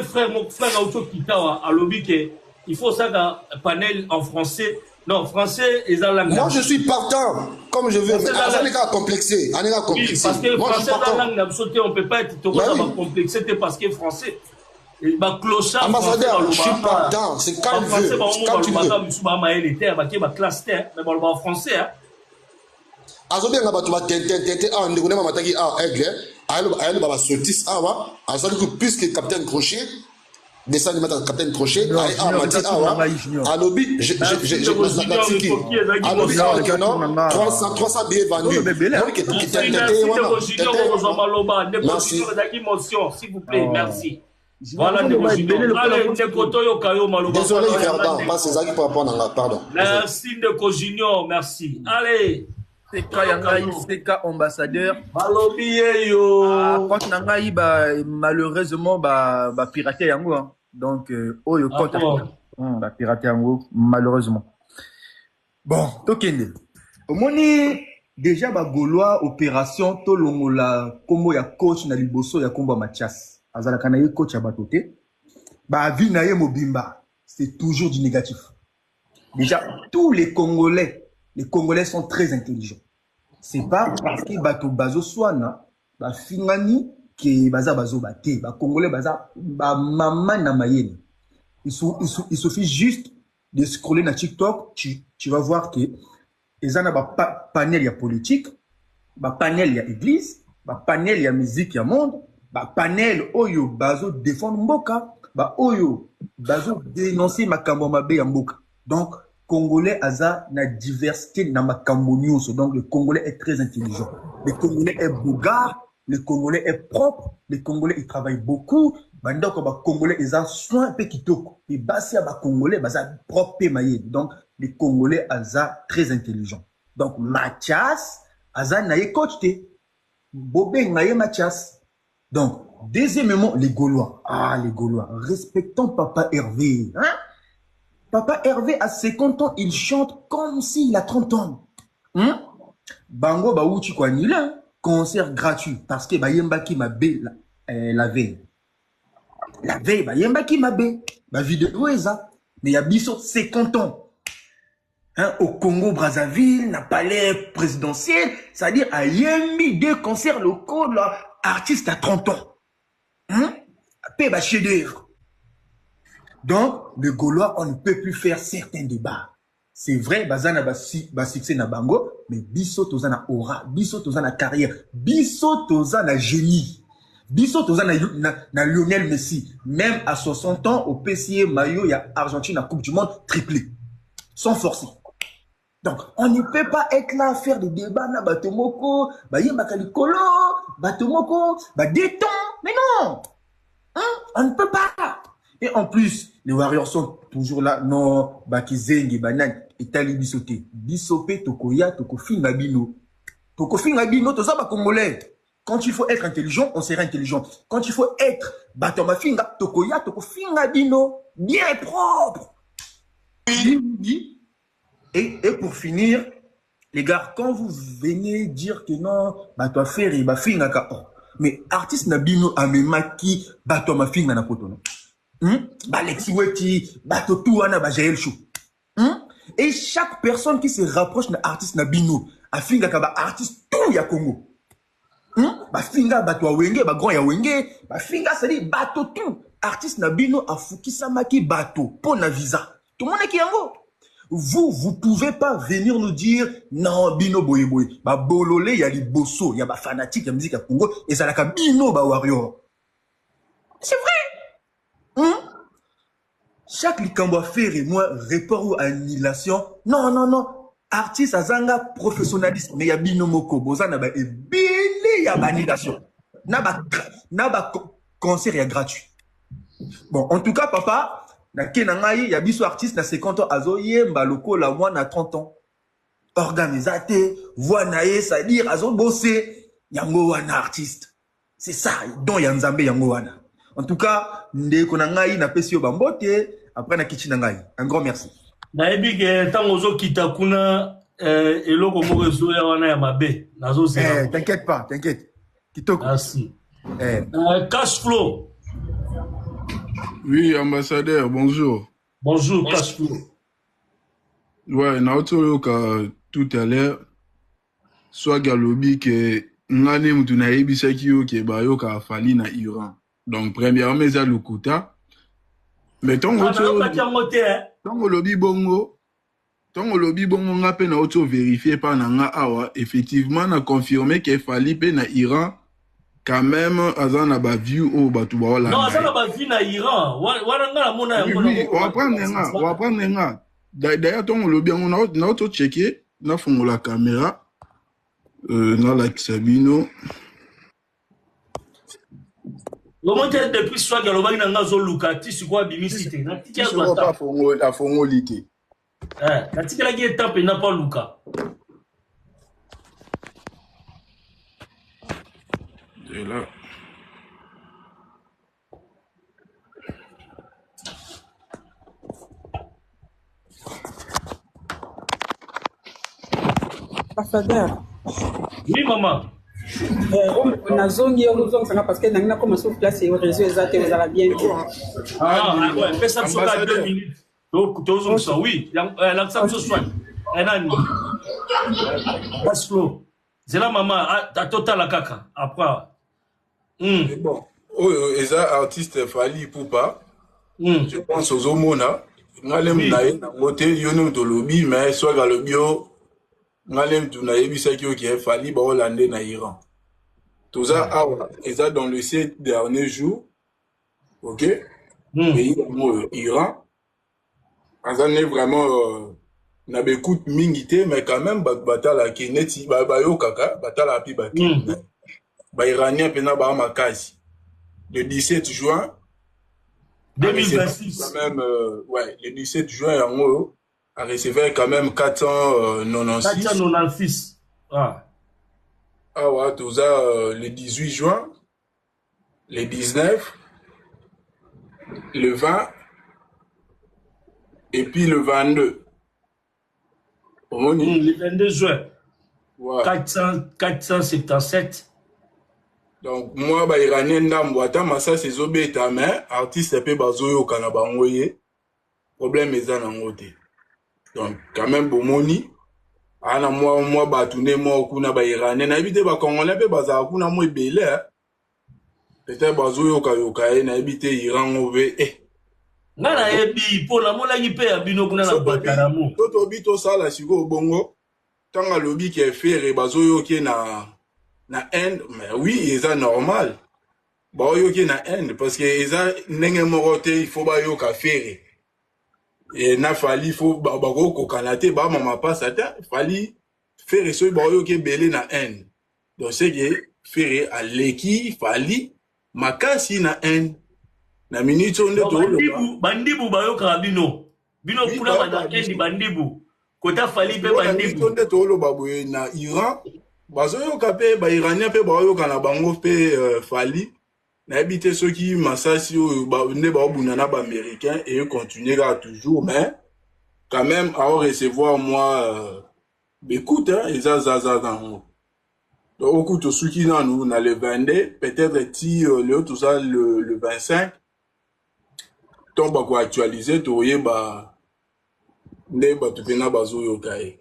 frère auto Kitawa a lobby que il faut ça un panel en français. Non, français et langue. Moi je suis partant comme je veux. On n'est pas complexé. Oui, parce que français dans la langue sauté, on peut pas être complexé parce que français. Ambassadeur, je suis partant. C'est quand tu veux. Quand tu veux. Français. Azobe nga batu ba tente ah ndeko na mataki ah aigle ayelo baba sotis awa azali que puisque capitaine Crochet descend mettre capitaine Crochet ah mati awa alobi je alobi non 300 billets vendus merci s'il vous plaît merci voilà désolé parce que pardon merci Ndeko Junior merci allez Seka ambassadeur. Quand nangai malheureusement piraté yango donc oyo kota piraté yango malheureusement. Bon, tokende. Omoni déjà Gaulois opération tolongola kombo ya coach na liboso ya kombo Mathias. Azala kana ye coach ya batote. Vie na ye mobimba, c'est toujours du négatif. Déjà tous les Congolais sont très intelligents. C'est pas parce que bato bazo swana ba fingani que bazo bate ba Congolais ba maman na mayeni. Il suffit juste de scroller na TikTok, tu vas voir que ils en a panel ya politique, ba panel ya église, ba panel ya musique ya monde, ba panel oyo bazo défendre mboka, ba oyo bazo dénoncer makambo mabe ya mboka. Donc Congolais aza na diversité na makambo nyonso. Donc le Congolais est très intelligent. Le Congolais est bougard, le Congolais est propre, le Congolais il travaille beaucoup. Bandoko ba Congolais ils ont soin pe kitoko. Et basi ba Congolais baza propre pe maye. Donc le Congolais aza très intelligent. Donc Mathias aza na ye coach te. Bobé na ye Mathias. Donc deuxièmement les Gaulois. Ah les Gaulois, respectons Papa Hervé, hein? Papa Hervé, à 50 ans, il chante comme s'il a 30 ans. Bango Baouchi Kwanila, concert gratuit. Parce que Bayembaki m'a bé la veille. La veille, Bayembaki m'a bé. Ma vidéo est ça. Mais il y a biso 50 ans. Au Congo, Brazzaville, na palais présidentiel. C'est-à-dire, à Yembi, deux concerts locaux, là, artiste à 30 ans. Paix, chef d'œuvre. Donc, le Gaulois, on ne peut plus faire certains débats. C'est vrai, bazana ba succès na bango, mais biso tozana aura, biso tozana carrière, biso tozana génie, biso tozana na Lionel Messi. Même à 60 ans, au PCA maillot, il y a Argentine à Coupe du Monde triplé, sans forcer. Donc, on ne peut pas être là à faire des débats na batomoko, yemba kalikolo, batomoko, détend, mais non, on ne peut pas. Et en plus, les Warriors sont toujours là. Non, Bakizengi, Banan, Itali Bisoté. Bisopé, Tokoya, Tokofinga Bino. Tokofinga Bino, tout ça, Congolais. Quand il faut être intelligent, on sera intelligent. Quand il faut être Batomafinga, Tokoya, Tokofinga Bino. Bien propre. Oui. Et pour finir, les gars, quand vous venez dire que non, Bato faire et Bafinga Ka. Mais artiste Nabino Amemaki, Batomafinga na Kotono. Et chaque personne qui se rapproche d'un artiste Nabino, a finga ka ba artiste tout ya Congo. Ba finga bato wenge, ba grand ya wenge, ba finga ça dit bato tout. Artiste Nabino a fukisa maki bato pour na visa. Tout le monde est qui yango. Vous pouvez pas venir nous dire non Bino boye boye. Ba bololé ya li bosso, ya ba fanatique ya musique à Congo et ça la ka Bino ba warrior. C'est vrai. Chaque likambo faire et moi report ou annulation. Non. Artiste azanga professionnaliste mais ya bino moko boza na ba ebele ya annulation. Na ba concert ya gratuit. Bon, en tout cas papa, na kenangai ya biso artiste na 50 ans azo yemba lokola moi na 30 ans organisate voix nae c'est-à-dire azo bosser yango wana artiste c'est ça don ya nzambe yango wana en tout cas ndeko na ngai na pesi yo bambote après na kichi na ngai un grand merci na ebike tango zo kita kuna eloko moko ezoya wana ya mabe nazo zela t'inquiète pas t'inquiète kitoko merci cash flow. Oui, ambassadeur, bonjour. Bonjour, cash flow. Ouais, naoto tout à l'heure, soit galobi que ngane mutu na ebisa kiyo ke bayo ka fali na Iran. Donc premièrement ça lokuta. Mais ton lobi bongo ngape na auto vérifier pa na nga awa effectivement na confirmé que fali pe na Iran. Quand même, azana ba view au batu ba wala. Non, azana ba view na Iran. Waranga mona ya mona. Oui, on va prendre nga. D'ailleurs, ton lobby on a auto checker, na fongo la caméra. Na la Sabino. Le monte depuis soit galobaki na ngazo lukati sikwa bimisite. Na tikia zo ta fongo la fongo lité. Na tikia la gi tape na pas luka. Et là. Ambassadeur. Oui, maman. On a zongi parce que dans comme sur place et réseau exact vous allez bien. Ah ouais, fais ça sur 2 minutes. Donc tu ça oui, l'accent ce soir. Enani. Paslo. C'est la maman à total la caca après. Bon, eza artiste Fally Ipupa. Je pense aux homona. Ngalem nae na moté yono to lobby mais soit galobio ngalem tu nae bisaki ki Fally ba Hollandais na Iran. Tout ça awa eza dans le 7 derniers jours. OK? Pays Iran. Azane vraiment na bekut mingité mais quand même batala kineti ba yo kaka batala pi ba Iranien pena ba makasi. Le 17 juin 2026. Quand même, ouais, le 17 juin, en haut, a recevé quand même 496. 496. Ah. Ah ouais, tout ça, le 18 juin, le 19, le 20, et puis le 22. Le 22 juin. Ouais. 477. Donc, moi, bah, Iranien d'Amboata, Massa, c'est Zobeta, mais artiste, pe bazoyo kanabangoye. Problème, est en angoté. Donc, quand même, bomoni. Ana, moi, batoune, moi, kuna, ba, Iranien. Na, évité, ba, Congolais, pe, baza, kuna, moi, belé, peut-être, bazoyo kayokaye, na, évité, Iran, ove, Nana, ebi, pour la mola, yipe, abino, kuna, na, bakaramo. Toto, bito, ça, la, sigo, bongo. Tanga, lobby, qui est fait, bazoyo, qui est na Inde, mais oui, c'est normal. Bah, yo qui na Inde, parce que ça n'engé morote, il faut ba yo ka faire. Et na Fally, il faut ba ko kanate, ba mama pas ça, Fally faire ce ba yo qui belé na Inde. Donc c'est que faire à l'équi, Fally, makasi na Inde. Na minute on de bandibu ba yo ka bino. Bino kula ba na Inde bandibu. Kota Fally pe bandibu. On de to ba na Iran. Bazoyo kape ba Iranien pe ba yo kana bango pe Fally na habité ceux qui massasi ba ne ba bunana ba américain et continuer à toujours mais quand même à recevoir moi écoute hein et ça dans donc écoute ceux qui dans nous na le 22 peut-être ti le tout ça le 25 ton ba ko actualiser to yeba ne ba tu pena bazoyo kai.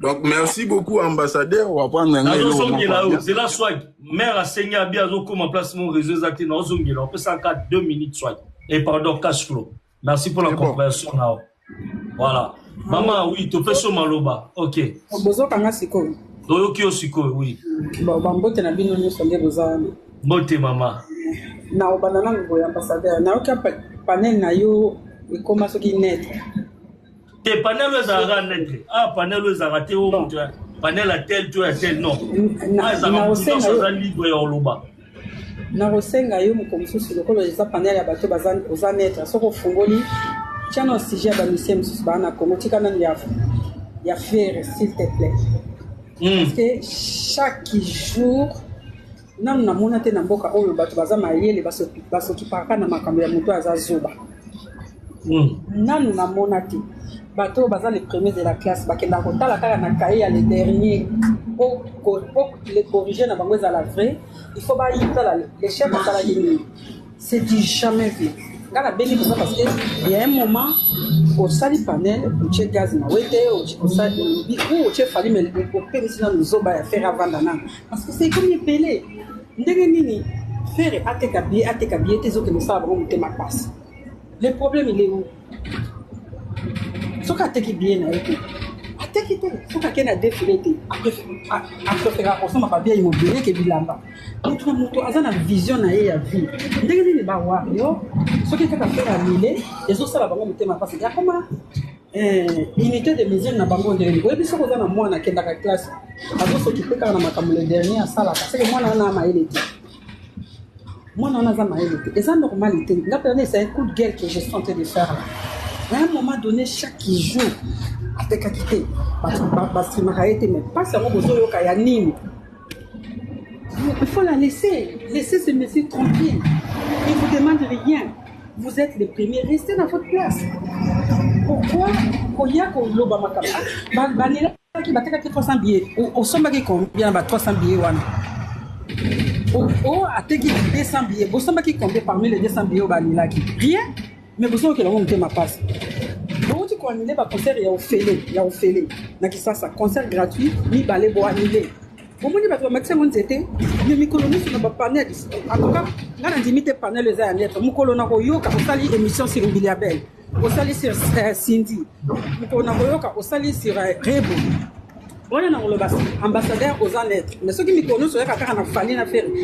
Donc, merci beaucoup, ambassadeur. On va prendre un c'est la swag. Mère a saigné à bien comme en place mon réseau exact. On peut s'en 2 minutes swag. Et pardon, cash flow. Merci pour la compréhension là. Voilà. Maman, oui, tu fais sur Maloba. Ok. Bozo kanga siko. Doyoki osiko, oui. Bambote na bino nyo sonde bozana. Bote maman. Na obanana ngo ambassadeur. Na oka panel na yo ikoma soki net. Tes panels à net. Ah, panel aux arrêtés au panel à tel, tu as tel, non. Na rosenga yo mukomususu lokolo eza panel ya bato bazan ozaneta soko fungoli tiens un sujet à l'UCM Susbana Congo, tu as y a faire s'il te plaît. Parce que chaque jour, nous avons monté dans boka oyo bato baza mayele basokipaka na makambo ya moto aza zoba. Nanu na monate bato baza les premiers de la classe bakenda kotala kaka na cahier les derniers pour les corriger na bango za la vraie il faut ba yita les chefs de la ligne c'est du jamais vu ngana beni pour ça parce que il y a un moment au sali panel au che gaz na wete au sali ou au che fali mais au permis na zoba ya faire avant dana parce que c'est comme pelé ndenge nini faire ateka bien tes autres ne savent pas monter ma passe. Le problème il est où? Ce qui a été bien, ce qui a défilé, après faire on m'a pas bien immobilier qui est bilamba. Donc tout le monde a une vision à y vie. Dès que les bawa yo, ce qui a fait à mille, les autres ça va monter ma passe. Il y a comment unité de mesure na bango de niveau. Et puis ce qu'on a na moi na kenda classe, avant s'occuper quand on a comme le dernier à ça là, parce que moi na na maïlité. Moi, on a un maïlité. Et ça, normalité. Là, c'est un coup de gueule que je suis en train de faire là. À un moment donné, chaque jour, avec la qualité, parce que mais pas seulement besoin de Kayanim. Il faut la laisser. Laissez ce monsieur tranquille. Il ne vous demande rien. Vous êtes les premiers. Restez dans votre place. Pourquoi? Banila qui va 300 billets. Au sommet qui combien 300 billets. Oh, à te guider 200 billets. Vous savez qui compte parmi les 200 billets au Banila qui rien, mais vous savez que l'on monte ma passe. Vous dites qu'on annule un concert, il y a au fêlé. N'a qui ça, concert gratuit, ni balai pour annuler. Vous me dites que maximum c'était, mais mes colonies sur le panel. En tout cas, là, on limite panel les années. Mon colonel Royo, quand on salit émission sur Biliabel, on salit sur Cindy, mon colonel Royo, quand on salit sur Rebo. On est dans le ambassadeur aux annettes. Mais ce qui me connaît,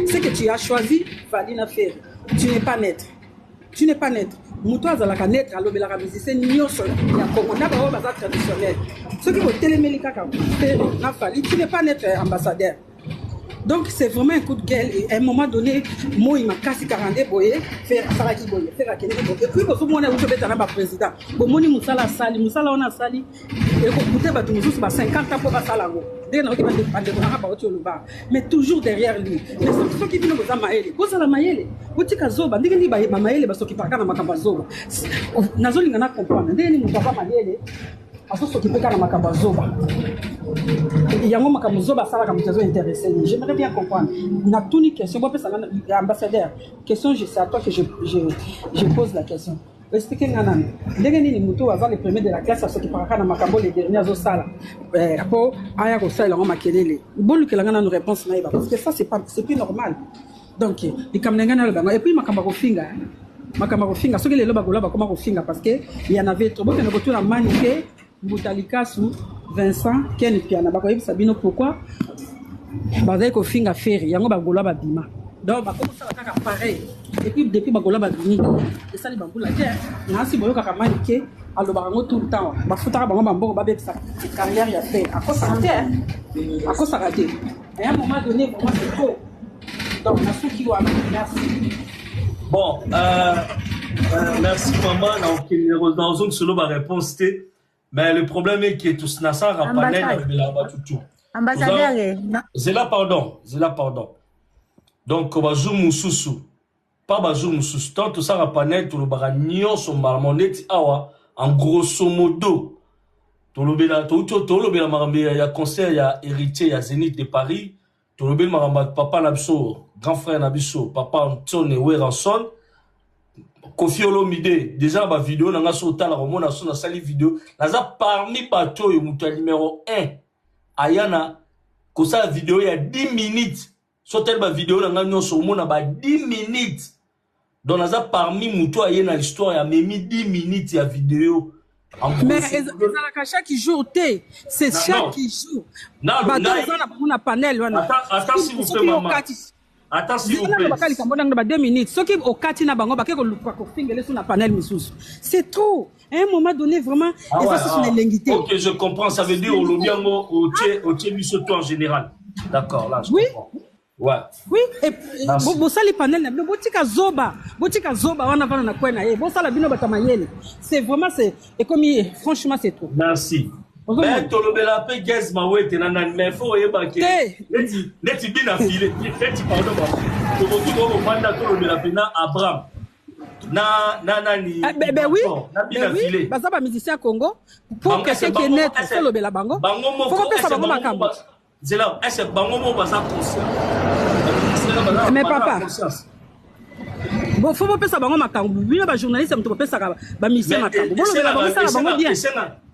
c'est que tu as choisi Valina Ferry. Tu n'es pas net. Tu n'es pas net. Moutois à la net, à l'obéla musicien, il y a un bazar traditionnel. Ce qui est télémélica, tu n'es pas net ambassadeur. Donc c'est vraiment un coup de gueule. Et à un moment donné, moi il m'a cassé 40 boyé, faire Saraki boyé, faire à Kenya. Et puis pour ce moment où je vais être un président, bon moni Moussala sali, Moussala on a sali. Et écoutez bah tout ça 50 ans pour Basalango. Dès qu'on va dépendre mais toujours derrière lui. Mais ceux qui viennent aux Amaël, vous allez Amaël, vous dites que Zoba, dès que vous avez Amaël, parce qu'il parle dans Makamba Zoba. Nazoli n'a pas comprendre. Dès que vous avez Amaël. J'aimerais bien comprendre. On a tout une question. Ambassadeur, question, c'est à toi que je pose la question. Expliquez Nanan. Les motos avant les premiers de la classe, à ceux qui parlent dans Macambo, les dernières au salle. Après, Aya Rosa, on m'a quitté. Bon, que la nous réponse naïve. Parce que ça, c'est plus normal. Donc, les Kamnengana, et puis Macambo Finga. Macambo Finga, ceux qui les lobagola, comment Finga, parce qu'il y en avait trop. Beaucoup de retour à Maniké. Boutalika sous Vincent Ken Piana bakoyebi sabino pourquoi bazai ko finga ferry yango bagola babima donc bakomo sala kaka pareil et puis depuis bagola babini et ça les bambula tiens nasi boyo kaka manike aloba ngo tout le temps bafutaka bango bamboko babe sa carrière ya fait à cause ça raté et à un moment donné pour moi c'est trop donc na souki wa merci bon merci maman dans une solo ba réponse té. Mais le problème est que tout ça n'a pas tout. Ambassadeur. Zela pardon. Donc bazou mususu. Pas bazou mususu. Tant tout ça rapanel tout le baranio son marmonette awa en grosso modo. Tout le bela marambe ya concert ya héritier ya Zénith de Paris. Tout le bela maramba papa Nabso, grand frère Nabiso, papa Antoine Weranson. Kofi Olomide déjà ma vidéo nanga sota la romona so na sali vidéo naza parmi bato yo mutu numéro 1 ayana ko sa vidéo ya 10 minutes so tel ba vidéo nanga nyoso mona ba 10 minutes donc naza parmi mutu ayena l'histoire ya memi 10 minutes ya vidéo mais chaque jour c'est chaque jour non on a panel attends s'il vous plaît maman. Attends s'il vous plaît. 2 minutes. Ce qui au Katina Bango, c'est trop. À un moment donné, vraiment, ok, je comprends. Ça veut dire au Lobiango, au Tché Missoto en général. D'accord, là, je comprends. Ouais. Oui, et bosali panel na bino botika zoba wana vana na kwena ye bosala bino batamayele. C'est vraiment et comme franchement c'est trop. Merci. Mais tolobela pe gaz mawete na mais faut yeba ke neti bina filé neti pardon ba to ko manda tolobela pe na Abraham na ni oui baza ba musicien Congo pour quelqu'un qui est net tolobela bango faut que ça bango makambo c'est là est-ce bango mo baza conscient mais papa bon faut pas ça bango makambo bino ba journaliste mto pesa ba musicien makambo bon lobela bango ça bango bien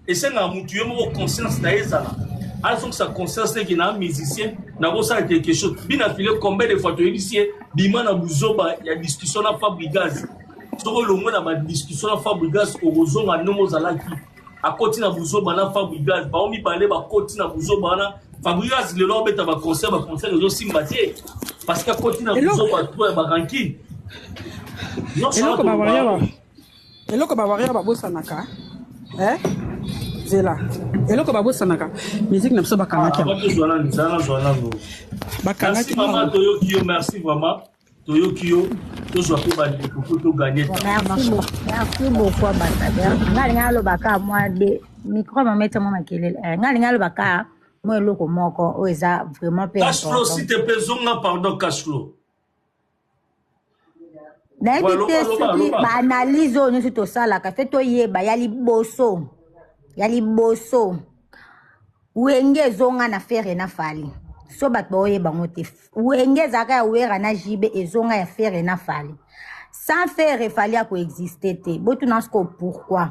et c'est un mutuel mon conscience d'ailleurs alors que sa conscience c'est qu'il a un musicien n'a pas ça quelque chose bien affilé combien de fois tu es ici bima na buzoba il y a discussion na Fabregas sur le monde na discussion na Fabregas au bozonga nomo zalaki à côté na buzoba na Fabregas ba omi parler ba côté na buzoba na Fabregas le lo beta ba concert les autres sympathie parce qu'à côté na buzoba toi ba ranking non ça ko ba waria eloko ba waria ba bosanaka zela eloko babosanaka musique na biso bakangaki bakangaki maman toyokio merci vraiment toyokio tozwa pe bandeko to gagner merci beaucoup ambassadeur ngalinga alobaka moi de micro mameta moi makelele ngalinga alobaka moi eloko moko o eza vraiment pe cash flow si te pezonga pardon cash flow ba analyse on nyonso tosalaka fe toyeba ya liboso wenge ezonga na fere na fali so bato baoyeba ngo te wenge ezalaka ya wera na jibe ezonga ya fere na fali sans fere fali ya koexiste te botuna siko pourquoi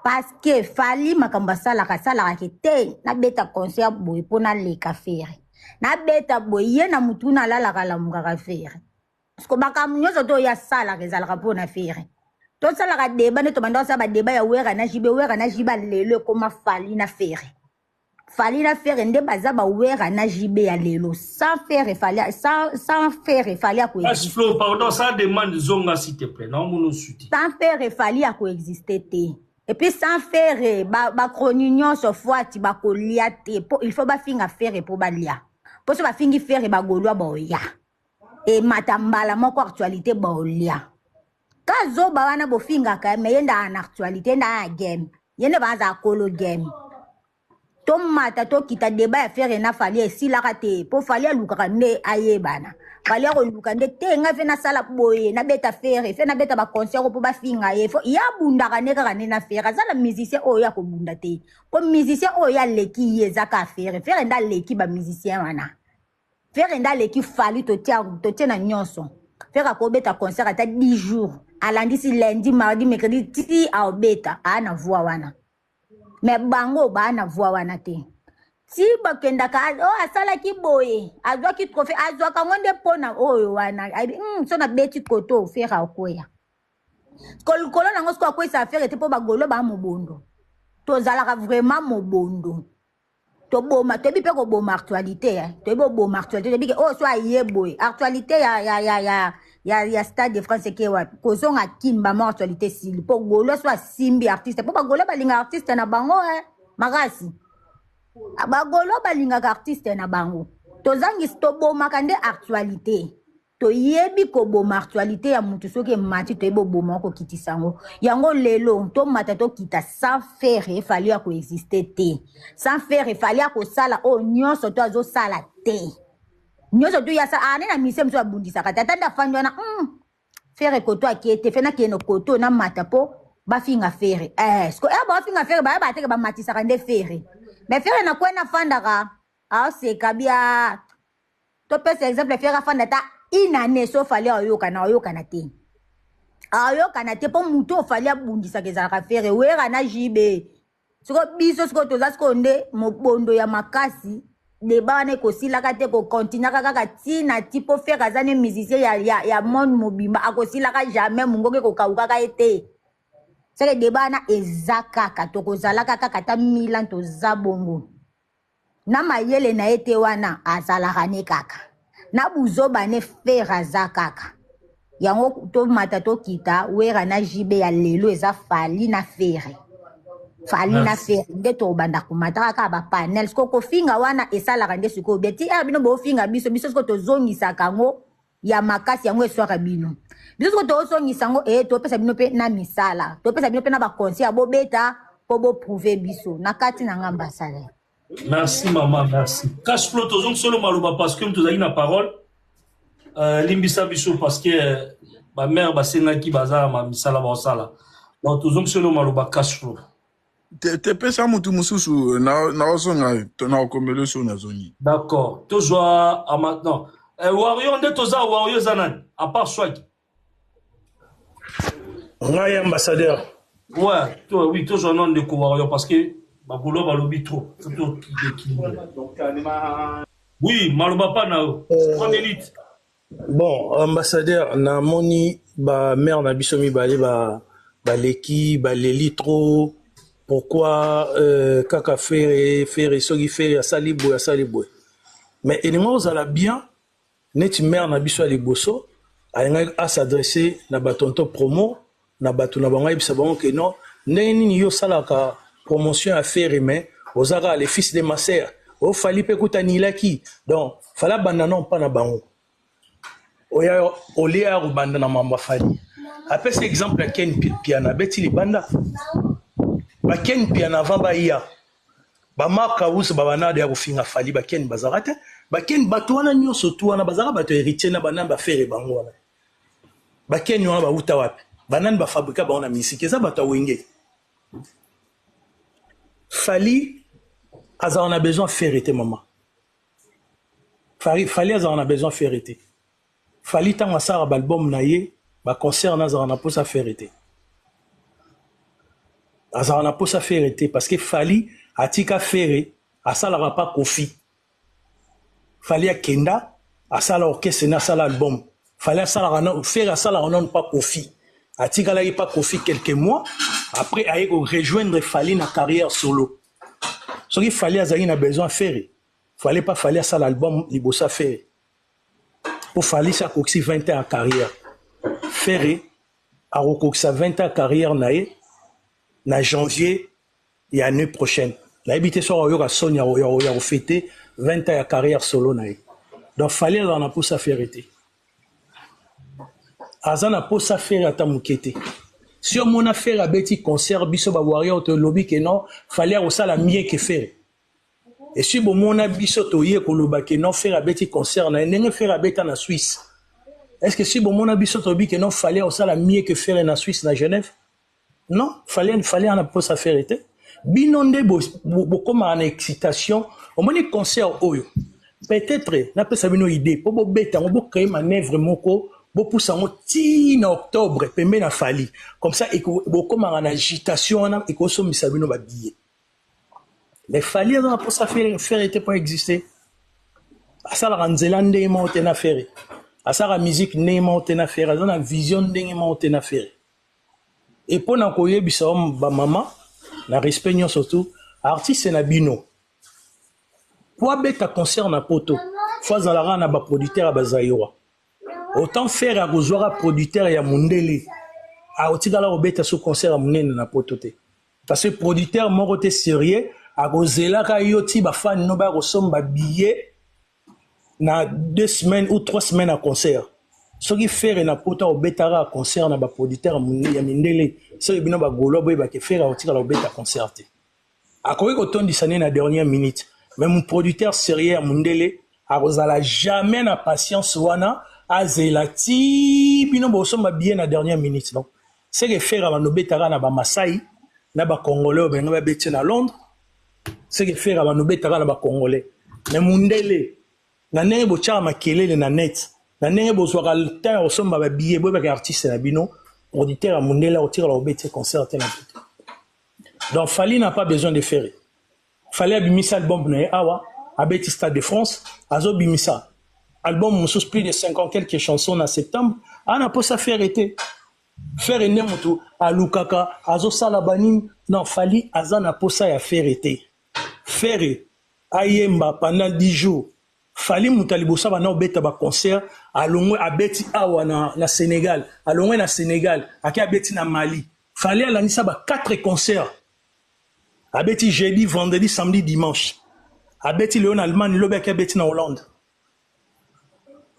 parce que fali makambo asalaka ke te nabeta concert boye mpo naleka fere nabeta boye ye na mutu nalalaka lamukaka fere siko makambo nyonso to oyo asalaka ezalaka mpo na fere to salaka deba ne to banda osaba deba ya wera na jibe lelo koma fali na fere nde baza ba wera na jibe ya lelo sans fere fali à cash flow pardon ça demande zonga s'il te plaît non mon suite sans fere fali à coexister te et puis sans fere ba chronion so foati ba kolia te il faut ba finga fere pour ba lia pour so ba fingi fere ba golwa ba oya et matambala moko actualité ba olia kazo ba wana bofinga ka me yenda en actualité na game yenda baza kolo game to mata to kita deba ya fere na fali esila kate po fali aluka ne ayebana fali ko luka nde te nga fe na sala boye na beta fere fe na beta ba concert po ba finga ye fo ya bunda ka ne ka ne na fere za la musicien o ya ko bunda te ko musicien o ya leki ye za ka fere nda leki ba musicien wana fere nda leki fali to tia na nyonso fere ko beta concert ata 10 jours alandisi lundi mardi mercredi ti a obeta ana voix wana mais bango ba na voix wana te si bakenda ka asala ki boye azwa ki trophée azwa ka ngonde pona oyo wana so na beti koto fera okoya kolo nango sko ko isa fere te po bagolo ba mobondo to zalaka vraiment mobondo to boma to bi pe ko boma actualité to bo boma actualité to bi ke so aye boye actualité ya Stade de France ke wa kozonga kimba mo actualité sil po golo so simbi artiste po bagolo balinga artiste na bango magasi bagolo balinga artiste na bango to zangi sto boma kande actualité to yebi ko boma actualité ya mutu soki mati to yebo boma ko kitisango yango lelo to mata to kita sans faire fallait à coexister te sans faire fallait à ko sala o nyonso to azo sala te nyoso tu ya sa na mise mso abundisa kata tanda fandwa na fere koto akete fena keno koto na mata po ba finga fere sko ba finga fere ba teke ba matisa kande fere mais fere na kwena fandaka se kabia to pese exemple fere fanda ta inane so fale oyoka na te po muto fale abundisa kezala ka fere wera na jibe sko biso sko to zasko nde mobondo ya makasi de bane ko silaka te ko continue kaka tina tipo faire azane musicien ya monde mobimba akosilaka jamais mungoke ko kauka ka ete seke de bana ezaka to ko zalaka kaka ta milan to zabongo na mayele na ete wana azalaka ne kaka na buzoba ne faire zakaka yango to mata to kita wera na jibe ya lelo eza fali na fere fali na fer nde to banda kumata ka ba panel ko finga wana esala rande siko beti bino bo finga biso ko to zongisa kango ya makasi yango eswaka bino biso ko to zongisa ngo to pesa bino pe na misala to pesa bino pe na ba conseil bo beta po bo prouver biso na kati na ngamba sala. Merci maman, merci. Cash flow tozong solo maluba parce que nous avons la parole. Limbisa biso parce que ma mère basenga ki baza ma misala ba sala. Donc tozong solo maluba cash flow. Te pesa mutu mususu na osonga na komelo so na zoni. D'accord. Toujours à maintenant. Wario nde toza Wario zanan à part Swag. Ngai ambassadeur. Ouais, toi oui, toujours non de Wario parce que Bagolo balobi trop. Oui, maloba pas na 3 minutes. Bon, ambassadeur, na moni ba mère na bisomi balé ba leki ba leli trop. Pourquoi kaka faire sogi faire asali boy. Mais il nous a bien net mère na biso ali boso à s'adresser na batonto promo na batu na bango ibisa bango que non neni yo salaka promotion à faire mais aux ara les fils de ma sœur au fali pe kutanila ki donc fala banda non pas na bango oya olia rubanda na mamba fali après cet exemple à Ken piana beti li banda ba Ken piana va ba ya ba maka uso ba banade ya kufinga fali ba Ken bazarate ba Ken batwana nyoso tuwana bazara bato héritier na banamba faire bango wana ba Ken wana ba uta wapi banan ba fabrika ba ona misiki za bato wenge. Fali, on a besoin de faire été, maman. Fali, on a besoin de faire été. Fali, tant que ça, l'album naïe, bah concert, on a pas ça faire été. On a pas ça faire été parce que Fali, a tika faire, à ça, la pas kofi. Fali a kenda, à ça, la orchestre, na ça, l'album. Fali a ça, la faire, à ça, la on pas kofi. A tika la pas kofi quelques mois. Après, il faut rejoindre Fali dans la carrière solo. Ce qu'il fallait, il a besoin de faire. Il ne fallait pas faire ça l'album, il faut faire. Pour Fali, ça a 20 ans de carrière. Faire, à 20 ans de carrière, en janvier, et l'année prochaine. L'habité sur la Sonia, il a fêté 20 ans de carrière solo. Donc, Fali, on a pour ça faire. Azan a pour ça faire à Tamoukete. Si on a fait un petit concert, biso ba warrior te lobby que non, fallait au ça la mieux que faire. Et si on a biso to yé ko loba que non faire un petit concert na ndenge faire un beta na Suisse. Est-ce que si on a biso to lobby que non fallait au ça la mieux que faire na Suisse na Genève? Non, fallait on a pas ça faire été. Binonde bo comme en excitation, on moni concert oyo. Peut-être n'a pas ça une idée pour bo beta on bo créer manœuvre moko pour ça en octobre pembe na Fali comme ça et comme en agitation et qu'on somme ça bino ba billet mais Fali on a pour ça faire était pas exister à ça la ranzelande est monté na faire à ça la musique n'est monté na faire à la vision n'est monté na faire et pour na koye bisom ba maman na respect surtout artiste na bino pour beta concert na poto fois dans la rana ba producteur ba Zaïwa. Autant faire à Gozora producteur et à Mundele. À Otigala Obeta sous concert à Mundele na potote. Parce que producteur mon côté sérieux à Gozela Kayoti ba fan no ba resom ba billet na 2 semaines ou 3 semaines à concert. Ce qui fait na pota Obeta à concert na ba producteur à Mundele. Ce qui bino ba golo boy ba ke faire à Otigala Obeta concert. À quoi autant disane na dernière minute. Mais mon producteur sérieux à Mundele à Gozala jamais na patience wana. Azelati bino boso ma bien la dernière minute donc c'est que faire à nobetara na ba Masai na ba congolais ben ba beti na Londres c'est que faire à nobetara na ba congolais mais Mundele na ne bo cha makelele na net na ne bo so le temps au somba ba billet bo ba artiste na bino auditeur à Mundele au tire la beti concert na donc Fali n'a pas besoin de faire fallait bimisa album na awa à Beti Stade de France azo bimisa album moussous plus de 50 quelques chansons en septembre on a pas ça faire été faire une moto à Lukaka azo salabani non Fali azana pas ça à faire été faire ayemba pendant 10 jours Fali mutalibosa ba na obeta ba concert à longwe à Beti awa na Sénégal à longwe na Sénégal à Beti na Mali Fali alanisa ba 4 concerts abeti jeudi, vendredi, samedi, dimanche. Abeti le en Allemagne, l'obek abeti en Hollande.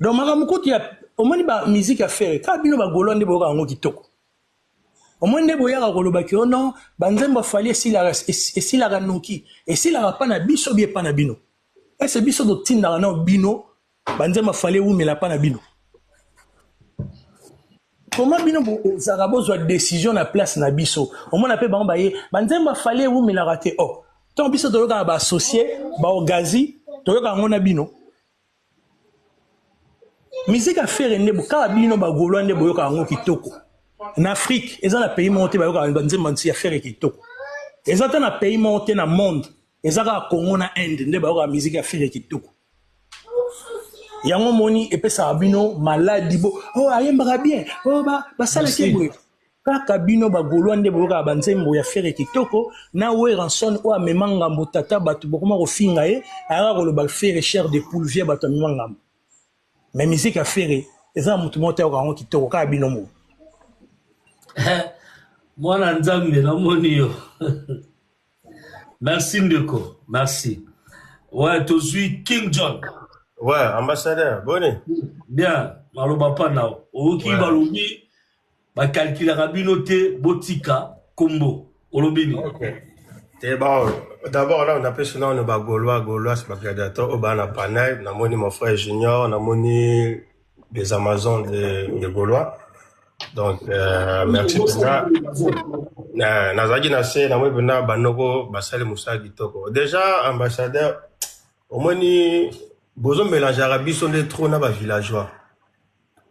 Donc, Maramukuti, au moins, la musique à faire, quand il y a un Golande, il y a un Kitoko. Au moins, il y a un Golobaki, oh non, Banzemba fallait si la Ranoki, et si la Rapana biso, bien pas Nabino. Et c'est biso de Tinda Bino, Banzemba fallait où, mais la Panabino. Comment Bino, Zarabo, soit décision à place Nabiso. Au moins, on appelle Bambaye, Banzemba fallait où, mais la raté. Oh, tant biso de l'autre, associé, Baogazi, de l'autre, Bino. Musique à faire une nebo carabino ba golo ndebo yoka ngo kitoko. En Afrique, ils ont un pays monté ba yoka nzemba nti à faire kitoko. Ils ont un pays monté na monde. Ils ont un Congo na Inde ndebo yoka musique à faire kitoko. Yango moni et pesa abino maladi bo. Oh ayemba bien. Oh ba sala kebwe. Kaka bino ba golo ndebo yoka banzembo ya faire kitoko na we ranson o amemanga mbotata batu bokoma ko finga e ara ko lo ba faire cher de poule vie batu amemanga. Mais musique à faire, et ça, tout le monde qui tourne au binomo. Moi, merci, Ndeko. Merci. Ouais, tu suis King John. Ouais, ambassadeur, bonne. Bien, Maloba Pana. Oki Balobi, ba calcul rabinoté, Botika, Combo, Olobini. C'est bon. D'abord, là, on appelle ce nom, Gaulois, c'est pas gladiateur. On a Panay, on a mon frère Junior, on a des Amazones de Gaulois. Donc, merci pour ça. Nazagi Nassé, on a Banoko, Basale Moussa Gitoko. Déjà, ambassadeur, au moins, besoin de mélanger Arabi, sont des trous dans les villageois.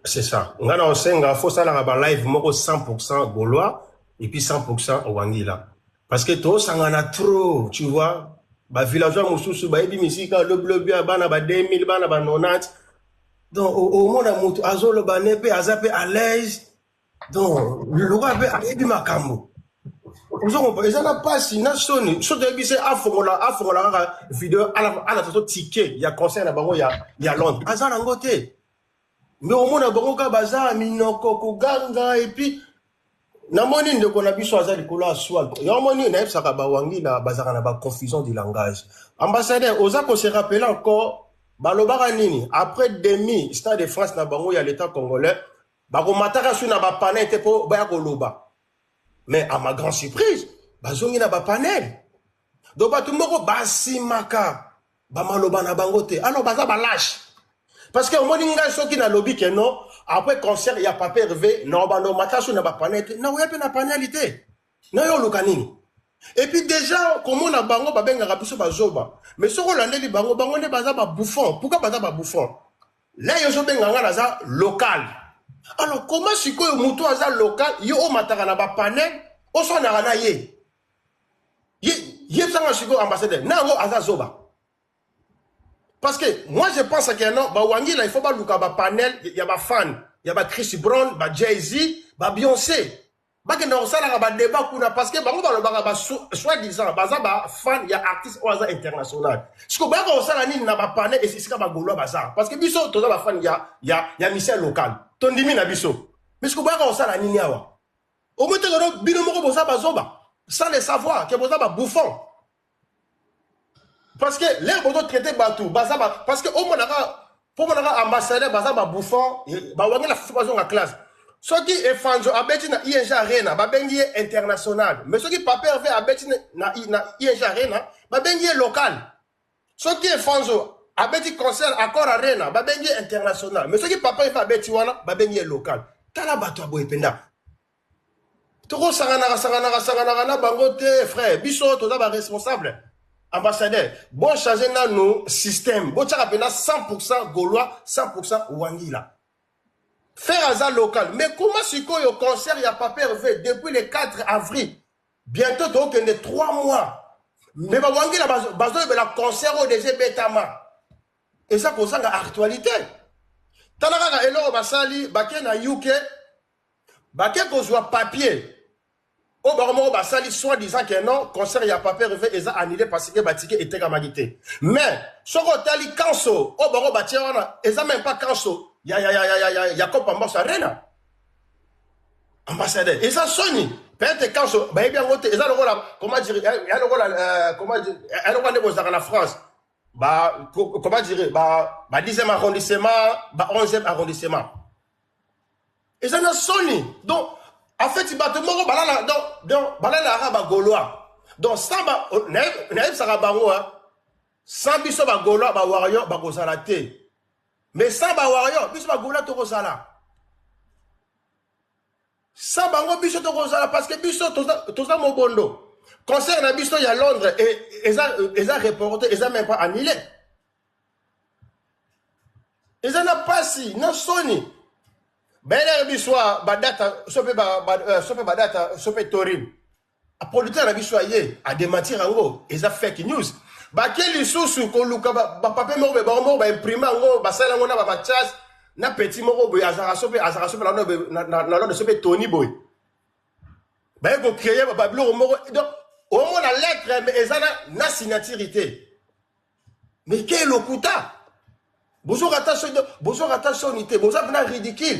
C'est ça. On a aussi un faux salaire à live, 100% Gaulois, et puis 100% Wangila. Parce que toi, ça en a trop, tu vois. Bah, villageois, Moussoussou, bah, ebi misika, le bleu, bana, bah, 2000, bana, bah, 90. Donc, au monde, à Moutou, azo, le bané, pe, azapé, à l'aise. Donc, le roi, ebi makambo. Ils n'ont pas si, n'a sonné. Sauf que, c'est affola, vidéo, à la façon ticket, il y a conseil, il y a Londres. Azar, en côté. Mais au monde, à Bangoka, bazar, minoko, kuganga, et puis, namoni ndeko na biso azali kola swal yamoni na epsaka bawangi na bazaka na ba confusion du langage ambassadeur oza ko se rappeler encore balobaka nini après demi stade de France na bango ya l'état congolais bako mataka su na ba panel te po ba koloba mais à ma grande surprise bazongi na ba panel do ba tumoko basimaka ba maloba na bango te alors baza ba lâche parce que au moins nga soki na lobby que non après concert il y a Papa Hervé non bando matasu na ba panel na ouais pe na panalité na yo lukanini et puis déjà comment na bango ba benga biso ba zoba mais soko landeli bango ne baza ba bouffon pourquoi baza ba bouffon là yo so benga nga za local alors comment siko mutu aza local yo o mataka na ba panel o so na na ye sanga siko ambassadeur na ngo aza zoba. Parce que moi je pense que non, bah Wangi là il faut pas luka ba panel, il y a ba fan, il y a ba Chris Brown, ba Jay-Z, ba Beyoncé. Ba que non ça là ba débat kuna parce que bango ba soi-disant ba fan, il y a artiste au hasard international. Ce que ba ko ça là ni na ba panel et c'est ba golo bazar parce que biso to ba fan il y a Michel local. Ton dimi na biso. Mais ce que ba ko ça là ni awa. Au moins te bino moko boza ba zoba sans le savoir que boza ba bouffon. Parce que les gens traité bateau, parce que au moins pour mon ambassadeur, bazaba bouffon, bawangi la formation en classe. Ce qui est fanzo abeti na ING Arena, babengi international. Mais ce qui papier fait abeti na ING Arena, babengi local. Ce qui est fanzo abeti concert accord Arena, babengi international. Mais ce qui papier fait abeti wana, babengi local. Tala bato abo ependa. Toko sangana bangote frère, biso toza ba responsable. Ambassadeur, bon changer dans nos systèmes. Bon changer 100% Gaulois, 100% Wangila. Faire hasard local. Mais comment si quoi au concert, il n'y a pas pervé depuis le 4 avril. Bientôt, donc, il y a 3 mois. Mais Wangila, il y a la concert au DG Betama. Et ça, pour ça, la actualité. Tanaka, Elo, Basali, Baké na UK, Baké, qu'on soit papier. Au baromo basali soi-disant que non concert il y a pas pervé et ça annulé parce que batike était gamagité mais soko tali kanso au baromo batiana et ça même pas kanso ya Copa Morse Arena ambassadeur et ça Sony Peut-être quand je bah bien voté ils ont comment dire comment dire ils ont en France bah comment dire bah 10e arrondissement bah 11e arrondissement ils ont Sony donc en fait ils battent moko balala donc balala arabe gaulois donc ça ba naïf ça bango sans biso ba gaulois ba warrior ba kozala te mais sans ba warrior biso ba gaulois to kozala ça bango biso to kozala parce que biso to ça mobondo concert na biso ya Londres et ils ont reporté ils ont même pas annulé ils ont pas si non Sony bele biso ba data sope data sope torin a producteur na biso ye a démentir ngo ils ont fake news ba keli susu ko luka ba papier mo ba imprimer ngo ba sala ngo na ba chas na petit moko boy azara sope na lo de sope Tony boy ba ko créer ba blo moko donc au moins la lettre mais ezana na signaturité mais quel lokuta bonjour attention unité bonjour na ridicule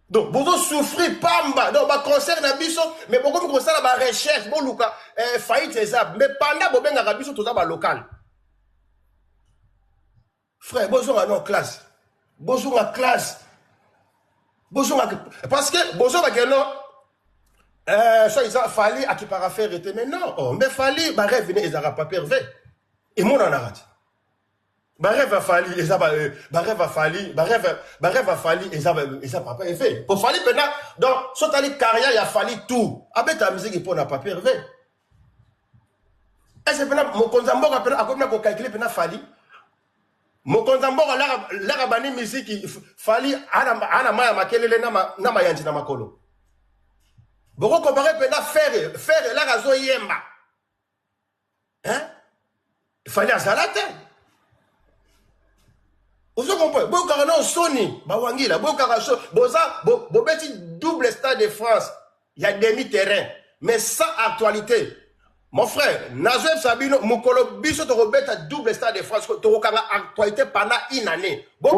donc bonjour souffrir pamba donc ba concert na biso mais beaucoup comme ça ba recherche bon luka faillite ezab mais pendant bo benga biso to za ba local. Frère, bonjour à nos classes. Bonjour à classe. Bonjour à... Parce que, bonjour à Geno, soit ils ont fallu à qui paraphère était, mais non, oh, mais fallu, bah rêve, ils n'ont pas pervé. Et moi, on en a raté. Bah rêve a fallu, ils ont pas pervé. Pour fallu, maintenant, donc, soit allé carrière, il a fallu tout. Avec ta musique, il n'a pas pervé. Et c'est maintenant, mon consambo, à combien pour calculer, maintenant, fallu. Mon consambo la rabani musique fali ana maya makelele na mayanji na makolo boko comparer pena faire la razo yemba hein fali azalate ozo comprendre boko kana Sony ba wangila boko kana so boza bobeti double stade de France il y a demi terrain mais sans actualité. Mon frère, Nazem Sabino, Mukolo Biso to robeta double stade de France, to rokanga actualité pendant une année. Bon,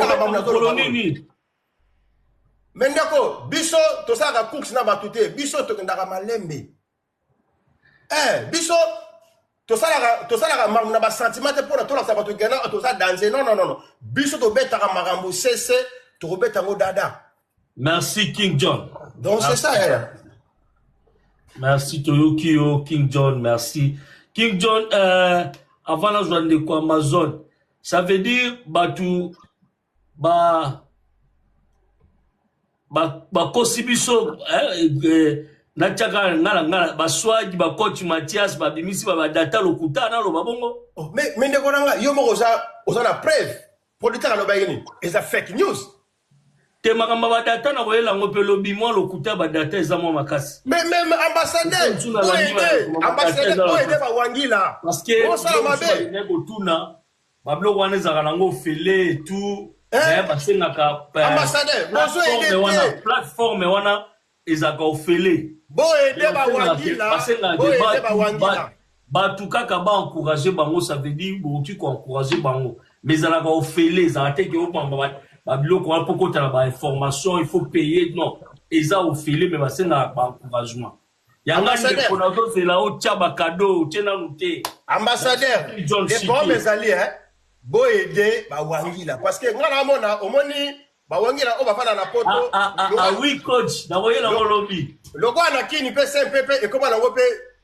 mais d'accord, Biso, to sa ga cooks na batute, Biso to ndara malembe. Biso, to sa la na ba sentiment pour to la sabatu gana, to sa danser. Non. Biso to beta ga marambo cesse, to robeta ngo dada. Merci King John. Donc c'est ça. Merci Toyokio, King John, merci. King John, avant la journée de Amazon, ça veut dire, kosibiso, na tchaka ngala baswaji ba coach Mathias ba bimisi ba data lokuta na lo babongo. Mais ndeko nanga yo moko oza na preuve. Producteur no bayini, is a fake news. Te makamba ba data na koyela ngope lobi mo lokuta ba data ezamo makasi. Mais même ambassadeur ba wangila parce que on ça mabe neko tuna ba blog wana ezaka nango fele et tout ba senaka ambassadeur plateforme wana ezaka ofele bo ede ba wangila ba tout kaka ba encourager bango ça veut dire bo tu encourager bango mais ezalaka ofele ezate ke opamba ba biloko wa poko tala ba information il faut payer non eza ofele mais ba senaka ba encouragement yanga ni ko na to c'est là au tchaba cadeau tena muté ambassadeur et pour mes alliés bo ede ba wangila parce que ngana mona omoni ba wangila o ba fana na poto oui coach na voyé na lobby loko na kini pe CMPP et comment na ngope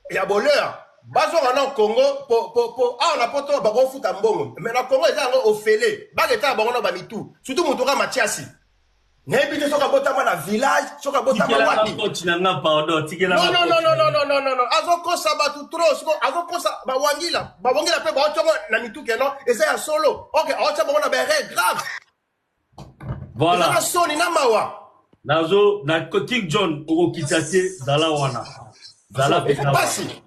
ya bonheur bazo na Congo po na poto ba ko futa mbongo mais na Congo eza ngo ofele ba leta ba ngona ba mitu surtout mutuka Mathiasi na ebite soka botama na village soka botama wapi coach na nga pardon tikela non azo kosa ba tu trop azo kosa ba wangila pe ba otongo na mitu keno eza ya solo OK acha ba ngona ba grave voilà na soni na mawa nazo na King John okitate zala wana zala pasi.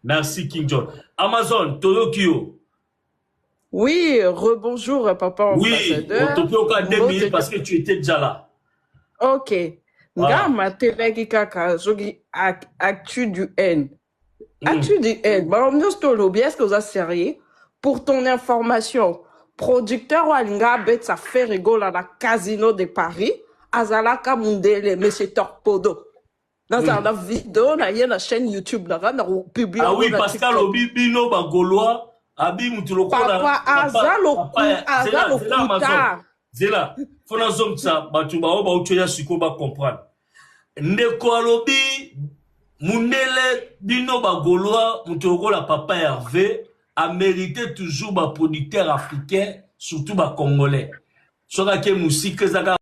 Merci King John. Amazon Toyokio. Oui, rebonjour papa ambassadeur. Oui, on t'a 2 minutes parce que tu étais déjà là. OK. Ngama teleki kaka zogi actu du N. Actu du N. Bah on nous tolo bien est-ce que vous êtes sérieux pour ton information. Producteur Walinga bet ça fait rigole à la Casino de Paris, Azalaka Mundele monsieur Torpodo. Dans la vidéo, il y a la chaîne YouTube, là, on publie. Ah oui, Pascal Obibino, Bagolois, Abi Moutuloko. Papa, Azalo, Zela, fona zomsa, Batuba, Oba, Uchoya, Suko, ba comprendre. Ndeko alobi, Mundele, Bino, Bagolois, Moutuloko, la papa Hervé, a mérité toujours ba producteur africain, surtout ba congolais. Soka ke musique, Zaga.